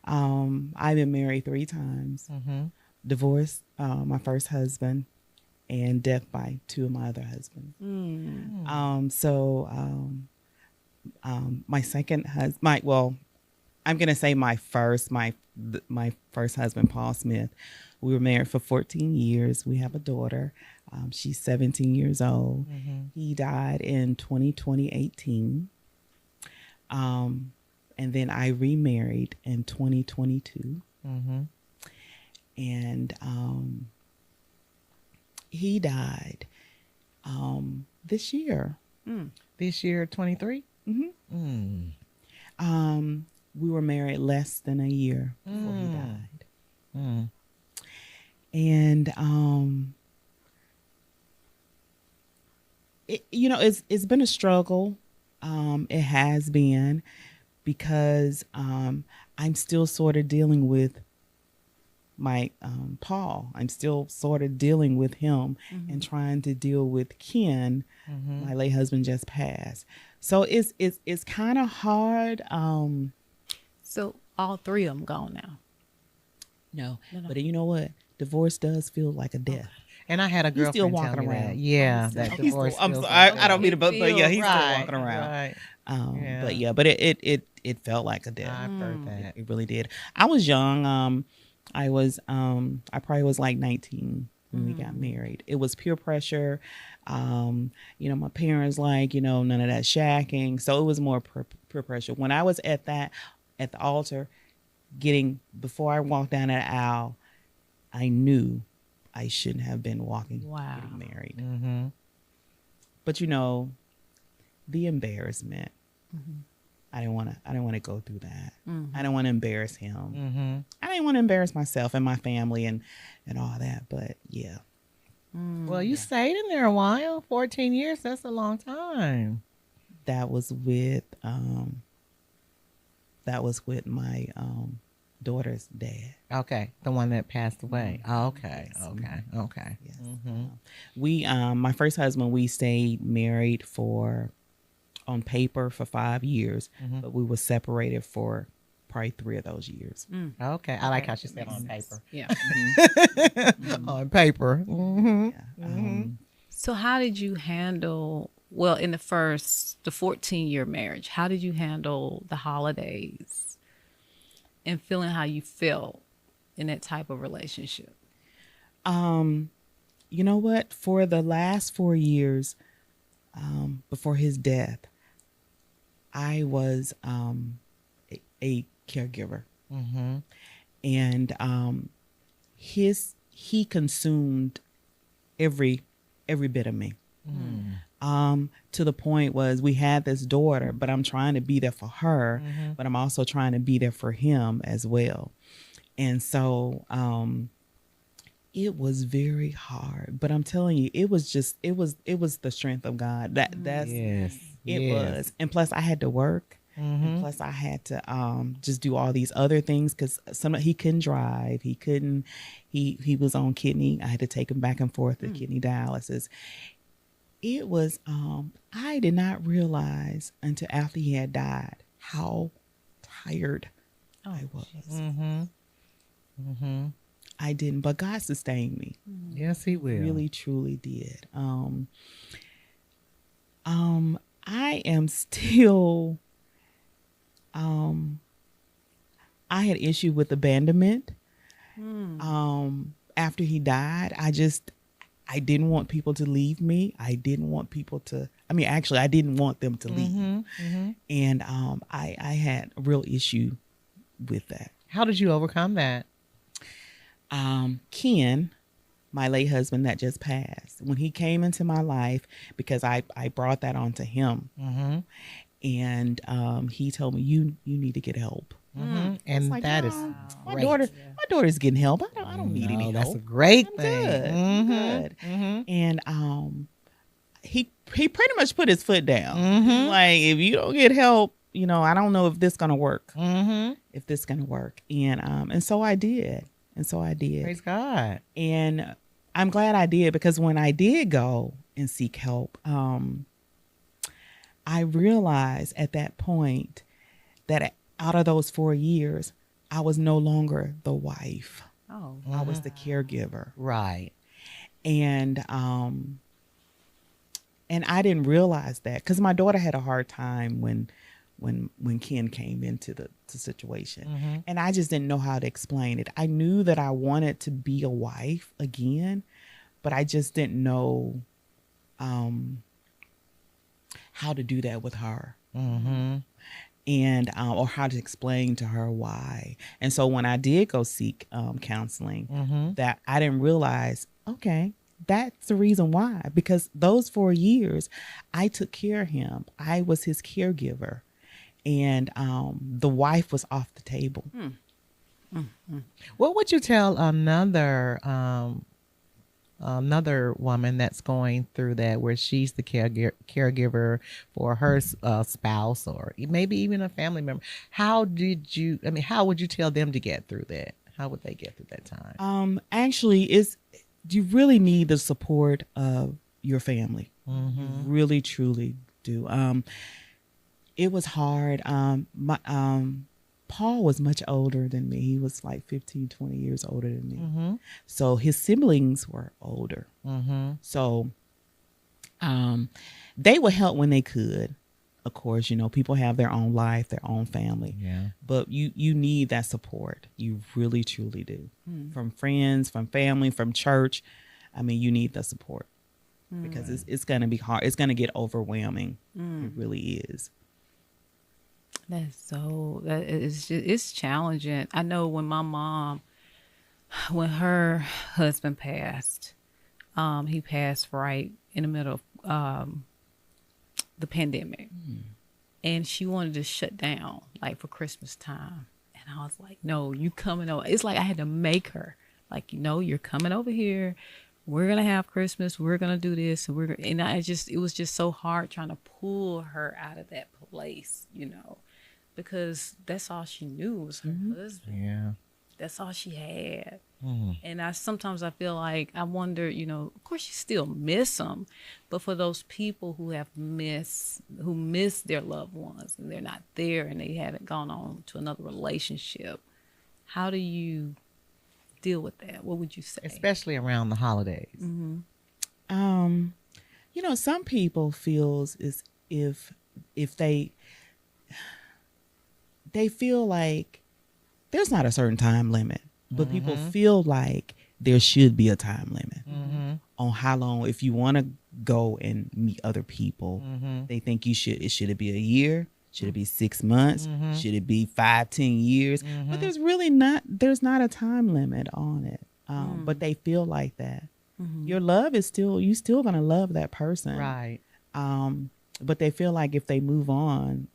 I've been married 3 times, divorced my first husband, and death by 2 of my other husbands. My second husband, I'm gonna say my first husband, Paul Smith. We were married for 14 years. We have a daughter. She's 17 years old. He died in 2018. And then I remarried in 2022. And he died this year. This year, 23. We were married less than a year before he died. And it's been a struggle. It has been, because I'm still sort of dealing with my Paul. I'm still sort of dealing with him and trying to deal with Ken. My late husband just passed, so it's kind of hard. So all three of them gone now. No, but you know what? Divorce does feel like a death. And I had a girlfriend still tell walking me around. that. Yeah, that He's divorce. still, I'm feels sorry, like I don't mean to, but yeah, he's right, still walking around. Right. But it felt like a death. I've heard that. It really did. I was young. I probably was like 19 when we got married. It was peer pressure. My parents none of that shacking. So it was more peer pressure. When I was at the altar, before I walked down that aisle, I knew I shouldn't have been getting married. But the embarrassment. I didn't want to go through that. I didn't want to embarrass him. I didn't want to embarrass myself and my family and all that. But yeah. Well, you stayed in there a while. 14 years. That's a long time. That was with my daughter's dad. Okay, the one that passed away. Okay. Yes. We my first husband, we stayed married on paper for 5 years, but we were separated for probably 3 of those years. Okay, I like how she said on paper. Yeah. On paper. So how did you handle, in the 14-year marriage, how did you handle the holidays and feeling how you felt in that type of relationship? You know what? For the last 4 years before his death, I was a caregiver. And he consumed every bit of me. To the point was, we had this daughter, but I'm trying to be there for her, but I'm also trying to be there for him as well. And so it was very hard, but I'm telling you, it was the strength of God. It was. And plus I had to work. And plus I had to just do all these other things, because he couldn't drive. He was on kidney. I had to take him back and forth to kidney dialysis. It was, I did not realize until after he had died how tired I was. I didn't, but God sustained me. Yes, he will. Really, truly did. I am still, I had issue with abandonment. After he died, I didn't want people to leave me. I didn't want people to, actually, I didn't want them to leave. And I had a real issue with that. How did you overcome that? Ken, my late husband that just passed, when he came into my life, because I brought that onto him, and he told me, you need to get help. And like, that is my great. my daughter's getting help. I don't need any help. That's a great I'm thing. good. And he pretty much put his foot down. Like, if you don't get help, I don't know if this gonna work. If this gonna work. And so I did. Praise God. And I'm glad I did, because when I did go and seek help, I realized at that point that out of those 4 years, I was no longer the wife. I was the caregiver. Right. And I didn't realize that, because my daughter had a hard time when Ken came into the situation. And I just didn't know how to explain it. I knew that I wanted to be a wife again, but I just didn't know how to do that with her. And or how to explain to her why. And so when I did go seek counseling, that I didn't realize, okay, that's the reason why, because those 4 years I took care of him. I was his caregiver, and the wife was off the table. What would you tell another woman that's going through that, where she's the caregiver for her spouse, or maybe even a family member? How would you tell them to get through that? How would they get through that time? Actually, you really need the support of your family. Mm-hmm. You really, truly do. It was hard. Paul was much older than me. He was like 15, 20 years older than me. Mm-hmm. So his siblings were older. Mm-hmm. So they would help when they could. Of course, people have their own life, their own family. Yeah. But you need that support. You really, truly do. From friends, from family, from church. I mean, you need the support because it's going to be hard. It's going to get overwhelming. It really is. It's challenging. I know when my mom, when her husband passed, he passed right in the middle of the pandemic, and she wanted to shut down like for Christmas time, and I was like, no, you coming over. It's like I had to make her, like, you're coming over here, we're gonna have Christmas, we're gonna do this, and it was just so hard trying to pull her out of that place, because that's all she knew was her husband. Yeah. That's all she had. Mm. And sometimes I feel like, I wonder, of course you still miss them, but for those people who miss their loved ones and they're not there and they haven't gone on to another relationship, how do you deal with that? What would you say? Especially around the holidays. Mm-hmm. Some people feels is if they feel like there's not a certain time limit, but people feel like there should be a time limit on how long. If you want to go and meet other people, they think should it be a year? Should it be 6 months? Should it be 5, 10 years? But there's not a time limit on it. But they feel like that. Your love is you still going to love that person. Right. But they feel like if they move on,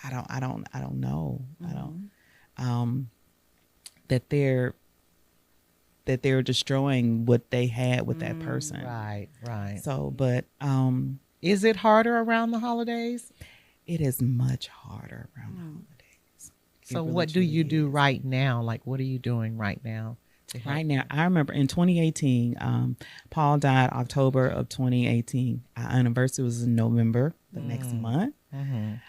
I don't know. That they're destroying what they had with that person. Right. So, but is it harder around the holidays? It is much harder around the holidays. So what do you do right now? Like, what are you doing right now? Right now, I remember in 2018, Paul died October of 2018. Our anniversary was in November, the next month. I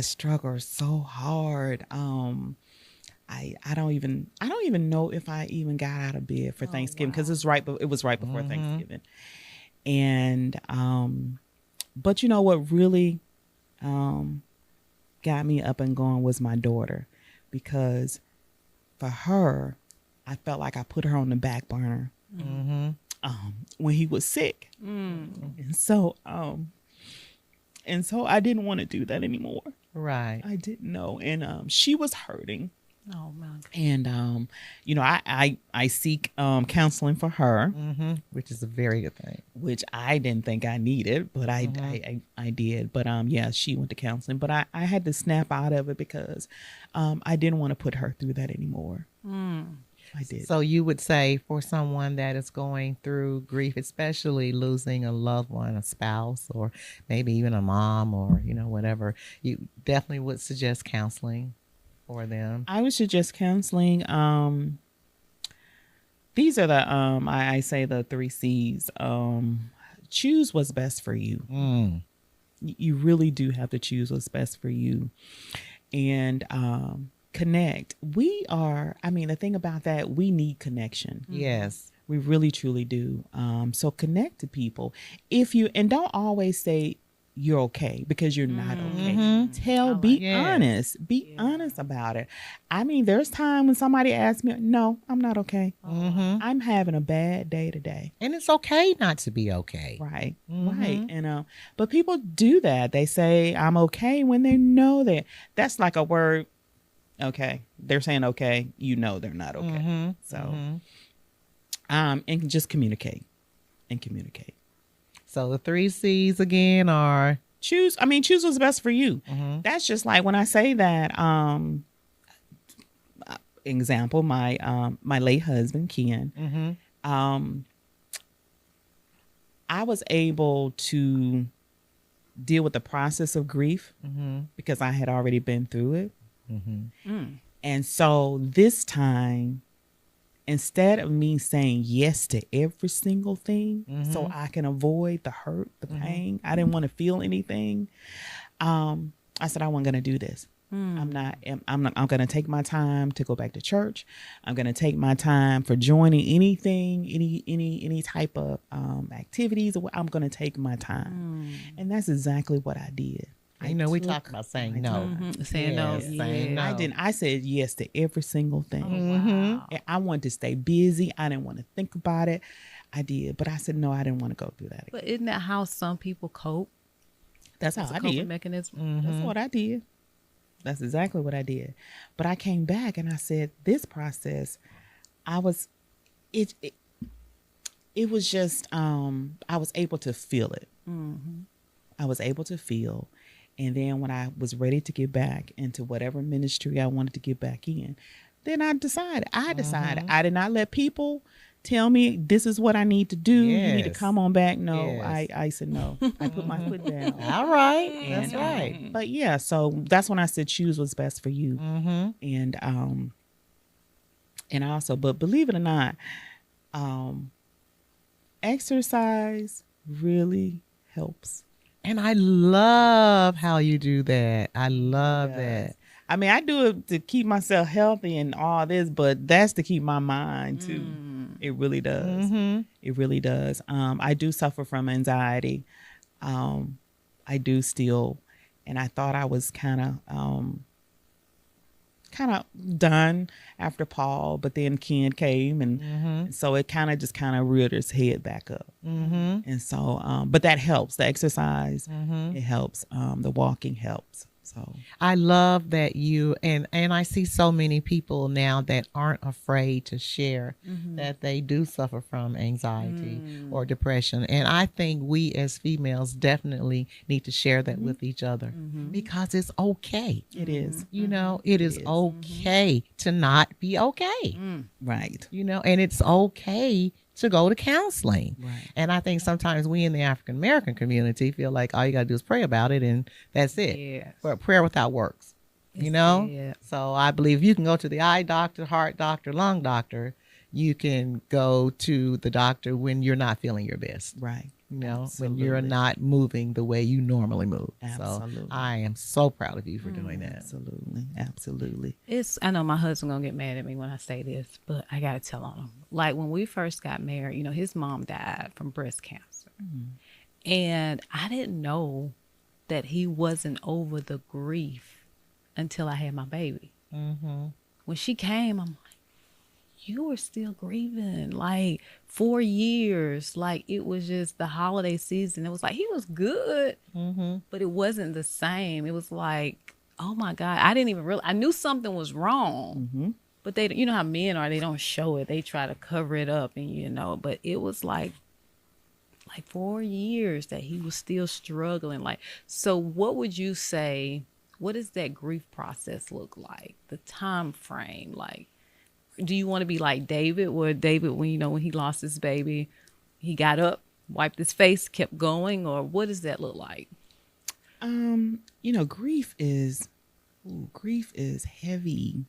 struggled so hard. I don't even know if I even got out of bed for Thanksgiving, because it was right before Thanksgiving. And but what really got me up and going was my daughter, because for her, I felt like I put her on the back burner when he was sick. And so I didn't want to do that anymore. Right. I didn't know. And she was hurting. Oh, man. And, I seek counseling for her. Which is a very good thing. Which I didn't think I needed, but I did. But, she went to counseling. But I had to snap out of it because I didn't want to put her through that anymore. I did. So you would say for someone that is going through grief, especially losing a loved one, a spouse, or maybe even a mom, or, whatever, you definitely would suggest counseling for them. I would suggest counseling. These are the, I say the 3 C's. Choose what's best for you. You really do have to choose what's best for you. And, connect. The thing about that, we need connection. Yes. We really, truly do. So connect to people. And don't always say you're okay, because you're not okay. Be honest. Be honest about it. There's time when somebody asks me, no, I'm not okay. I'm having a bad day today. And it's okay not to be okay. Right. Right. And, but people do that. They say I'm okay when they know that. That's like a word. Okay. They're saying okay. They're not okay. So And just communicate. So the 3 C's again are Choose what's best for you. That's just like when I say that, example, my late husband, Ken, I was able to deal with the process of grief because I had already been through it. And so this time, instead of me saying yes to every single thing so I can avoid the hurt, the pain, I didn't want to feel anything. I said, I wasn't going to do this. I'm going to take my time to go back to church. I'm going to take my time for joining anything, any type of activities. I'm going to take my time. And that's exactly what I did. we talk about saying no. Saying no. Saying no. I didn't. I said yes to every single thing. Wow. And I wanted to stay busy. I didn't want to think about it. I did, but I said no. I didn't want to go through that again. But isn't that how some people cope? That's how It's a I coping did. mechanism. That's what I did. That's exactly what I did. But I came back and I said, this process, it was just, I was able to feel it. I was able to feel. And then when I was ready to get back into whatever ministry I wanted to get back in, then I decided. I did not let people tell me this is what I need to do. You need to come on back. No, Yes. I said no. I put my foot down. All right. And, That's right. But yeah, so that's when I said choose what's best for you. And also, but believe it or not, exercise really helps. And I love how you do that. I love that. I mean, I do it to keep myself healthy and all this, but that's to keep my mind too. It really does. It really does. I do suffer from anxiety. I do still, and I thought I was kind of done after Paul, but then Ken came, and so it kind of reared its head back up. And so, but that helps. The exercise, it helps. The walking helps. So I love that you and I see so many people now that aren't afraid to share that they do suffer from anxiety or depression. And I think we as females definitely need to share that with each other because it's okay. it is. It is okay to not be okay. Right. And it's okay to go to counseling. Right. And I think sometimes we in the African American community feel like all you got to do is pray about it and that's it. Yes. But prayer without works, Yeah. So I believe you can go to the eye doctor, heart doctor, lung doctor. You can go to the doctor when you're not feeling your best. Right. When you're not moving the way you normally move. Absolutely. So I am so proud of you for doing that. Absolutely. I know my husband gonna get mad at me when I say this, but I gotta tell on him. Like when we first got married, his mom died from breast cancer. And I didn't know that he wasn't over the grief until I had my baby. When she came, I'm like, you were still grieving, like 4 years. Like it was just the holiday season. It was like, he was good, but it wasn't the same. It was like, oh my God, I didn't even realize, I knew something was wrong, but they, you know how men are, they don't show it. They try to cover it up and, but it was like 4 years that he was still struggling. Like, so what would you say, what does that grief process look like? The time frame, like, do you want to be like David, where David, when he lost his baby, he got up, wiped his face, kept going, or what does that look like? Grief is heavy.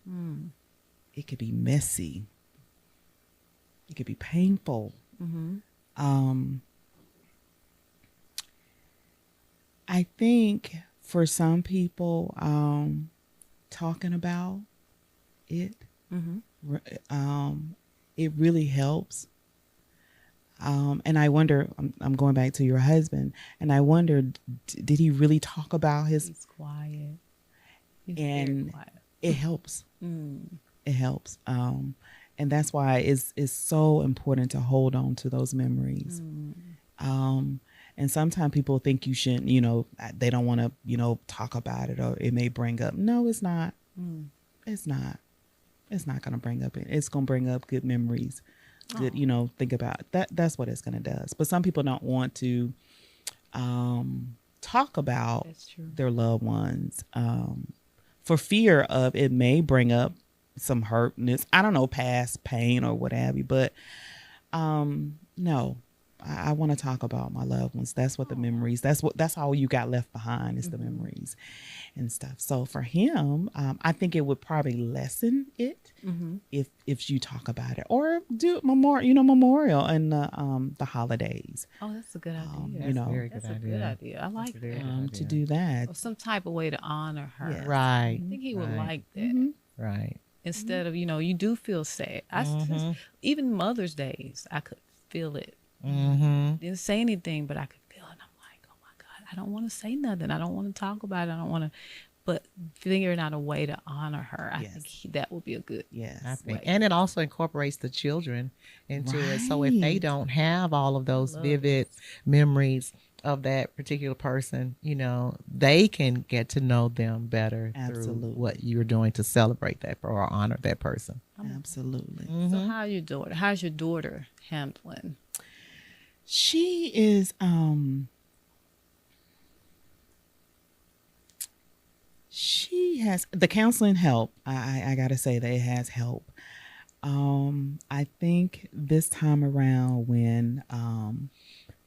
It could be messy. It could be painful. I think for some people, talking about it, it really helps. And I wonder, I'm going back to your husband, and I wonder, did he really talk about his? He's quiet. He's and very quiet. It helps. It helps. And that's why it's so important to hold on to those memories. And sometimes people think you shouldn't, they don't want to, talk about it, or it may bring up. No, it's not. It's not. It's not going to bring up it. It's going to bring up good memories good, think about that. That's what it's going to do. But some people don't want to talk about their loved ones for fear of it may bring up some hurtness. I don't know, past pain or what have you. But no, I want to talk about my loved ones. That's what the memories. That's all you got left behind is the memories and stuff. So for him, I think it would probably lessen it if you talk about it or do memorial and the holidays. Oh, that's a good idea. That's a Good idea. I like that. To do that. Or some type of way to honor her. Yes. Right. I think he would like that. Right. Instead of, you do feel sad. Even Mother's Days, I could feel it. Didn't say anything, but I could feel it. I'm like, oh my God, I don't want to say nothing. I don't want to talk about it. I don't want to, but figuring out a way to honor her, I think that would be a good I think. And it also incorporates the children into it. So if they don't have all of those vivid memories of that particular person, they can get to know them better through what you're doing to celebrate that or honor that person. Absolutely. So how's your daughter handling? She is she has the counseling help. I gotta say that it has help. I think this time around when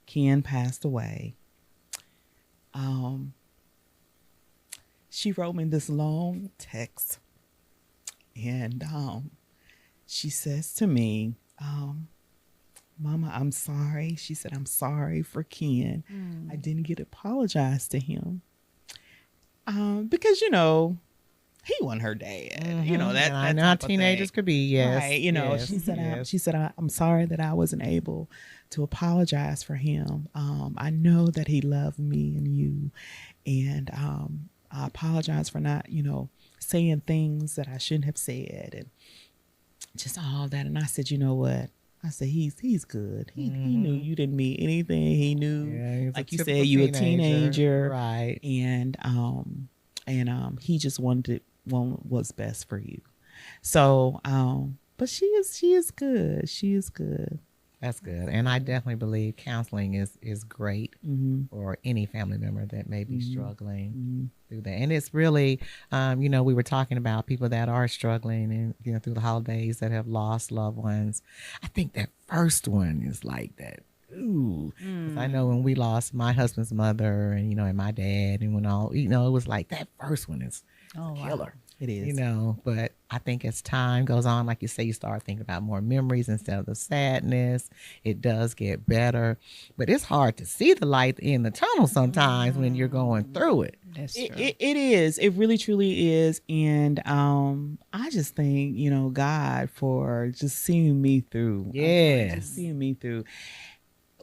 Ken passed away, she wrote me this long text, and she says to me, Mama, I'm sorry. She said, I'm sorry for Ken. I didn't get to apologize to him. Because, he wasn't her dad. That I know how teenagers could be, yes. Right. yes, She said, I'm sorry that I wasn't able to apologize for him. I know that he loved me and you. And I apologize for not, saying things that I shouldn't have said and just all that. And I said, you know what? I said, he's good. He knew you didn't mean anything. He knew, like you said, you a teenager. Right. And he just wanted what's best for you. So, but she is good. She is good. That's good. And I definitely believe counseling is great for any family member that may be struggling through that. And it's really, we were talking about people that are struggling and, through the holidays that have lost loved ones. I think that first one is like that. Ooh, 'cause I know when we lost my husband's mother and, and my dad and when all, it was like that first one is a killer. It is. But I think as time goes on, like you say, you start thinking about more memories instead of the sadness. It does get better. But it's hard to see the light in the tunnel sometimes when you're going through it. That's true. It is. It really, truly is. And I just thank, God for just seeing me through. Yes. Just seeing me through.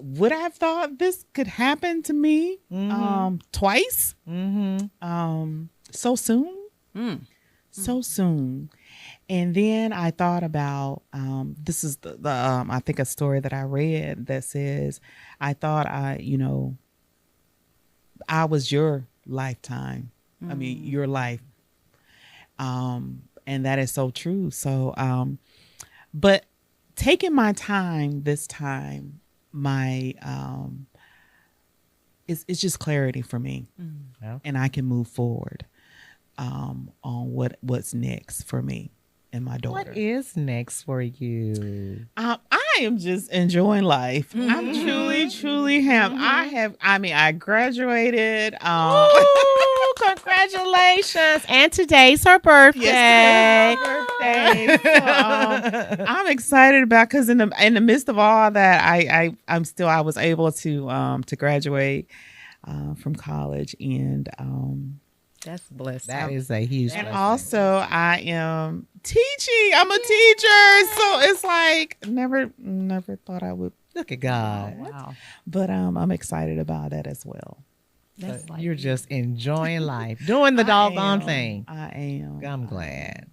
Would I have thought this could happen to me twice? So soon? So soon. And then I thought about this is the I think a story that I read that says I thought I was your lifetime. I mean your life. And that is so true. So but taking my time this time, my it's just clarity for me. Yeah. And I can move forward. On what's next for me and my daughter. What is next for you? I am just enjoying life. I'm truly I graduated. Ooh, congratulations! And today's her birthday. Yes, today's her birthday. So, I'm excited about because in the midst of all that, I was able to graduate from college and. That's blessed. That is a huge And blessing. also I am teaching. I'm a teacher. So it's like never thought I would. Look at God. Wow. But I'm excited about that as well. That's like You're just enjoying life, doing the doggone thing. I am. I'm glad.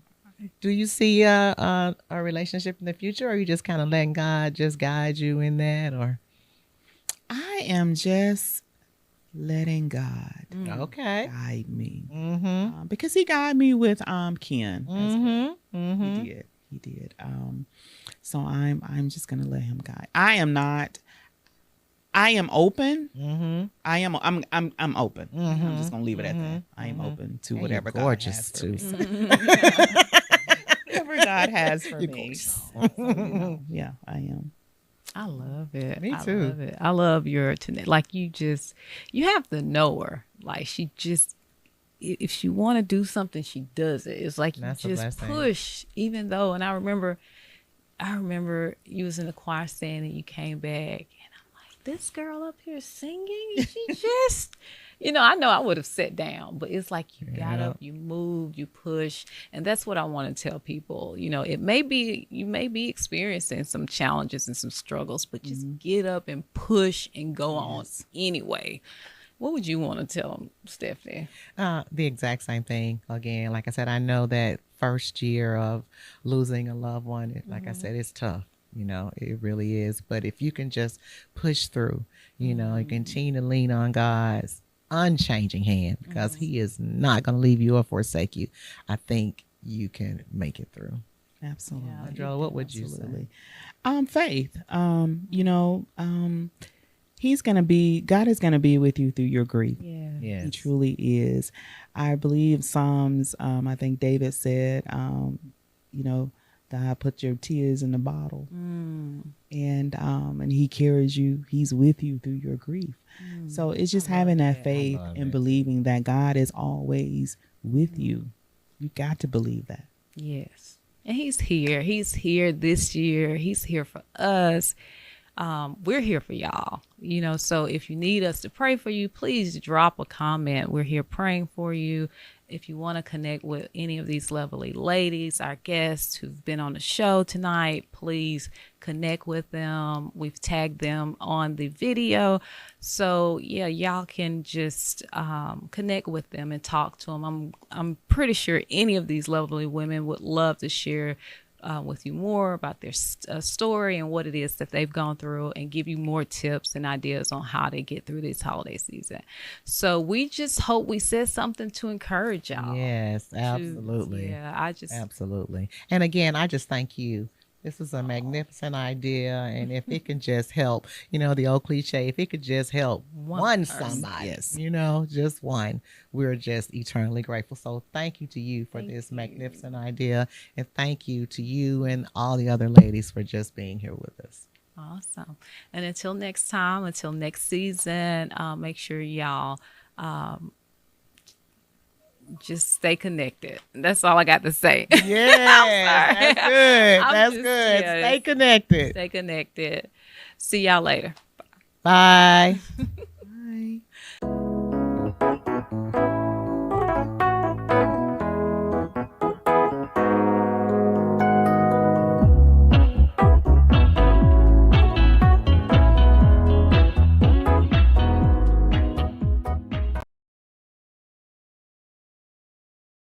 Do you see a relationship in the future, or are you just kind of letting God just guide you in that, or? I am just letting God Okay. guide me Mm-hmm. because He guided me with Ken. As well. Mm-hmm. He did. He did. So I'm just gonna let him guide. I am open. Mm-hmm. I'm open. I'm just gonna leave it at that. I am open to whatever God has for me. Whatever God has for me. So, yeah, I am. I love it. Me I too. love it. I love your like you have to know her. Like she just, if she want to do something, she does it. It's like you That's a just blessing. push, even though. And I remember you was in the choir stand and you came back, and I'm like, this girl up here singing, and she just, I know I would have sat down, but it's like you got Yeah. up, you moved, you pushed, and that's what I want to tell people. It may be you may be experiencing some challenges and some struggles, but just get up and push and go on anyway. What would you want to tell them, Stephanie? The exact same thing. Again, like I said, I know that first year of losing a loved one, like I said, it's tough. It really is. But if you can just push through, you continue to lean on God's unchanging hand, because He is not going to leave you or forsake you, I think you can make it through. Absolutely. Joel, what would you say? Faith. God is gonna be with you through your grief. Yeah. Yes. He truly is. I believe Psalms, I think David said, God put your tears in the bottle, and He carries you. He's with you through your grief. So it's just having that faith and believing that God is always with you. You got to believe that. Yes. And He's here. He's here this year. He's here for us. We're here for y'all, so if you need us to pray for you, please drop a comment. We're here praying for you. If you want to connect with any of these lovely ladies, our guests who've been on the show tonight, please connect with them. We've tagged them on the video. So yeah, y'all can just connect with them and talk to them. I'm pretty sure any of these lovely women would love to share with you more about their story and what it is that they've gone through, and give you more tips and ideas on how to get through this holiday season. So we just hope we said something to encourage y'all. Yes, absolutely. Absolutely. And again, I just thank you. This is a magnificent idea. And if it can just help, the old cliche, if it could just help one somebody, yes. Just one, we're just eternally grateful. So thank you to you for this magnificent idea. And thank you to you and all the other ladies for just being here with us. Awesome. And until next time, until next season, make sure y'all just stay connected. That's all I got to say. Yeah, that's good. That's good. Yeah, stay connected. Stay connected. See y'all later. Bye.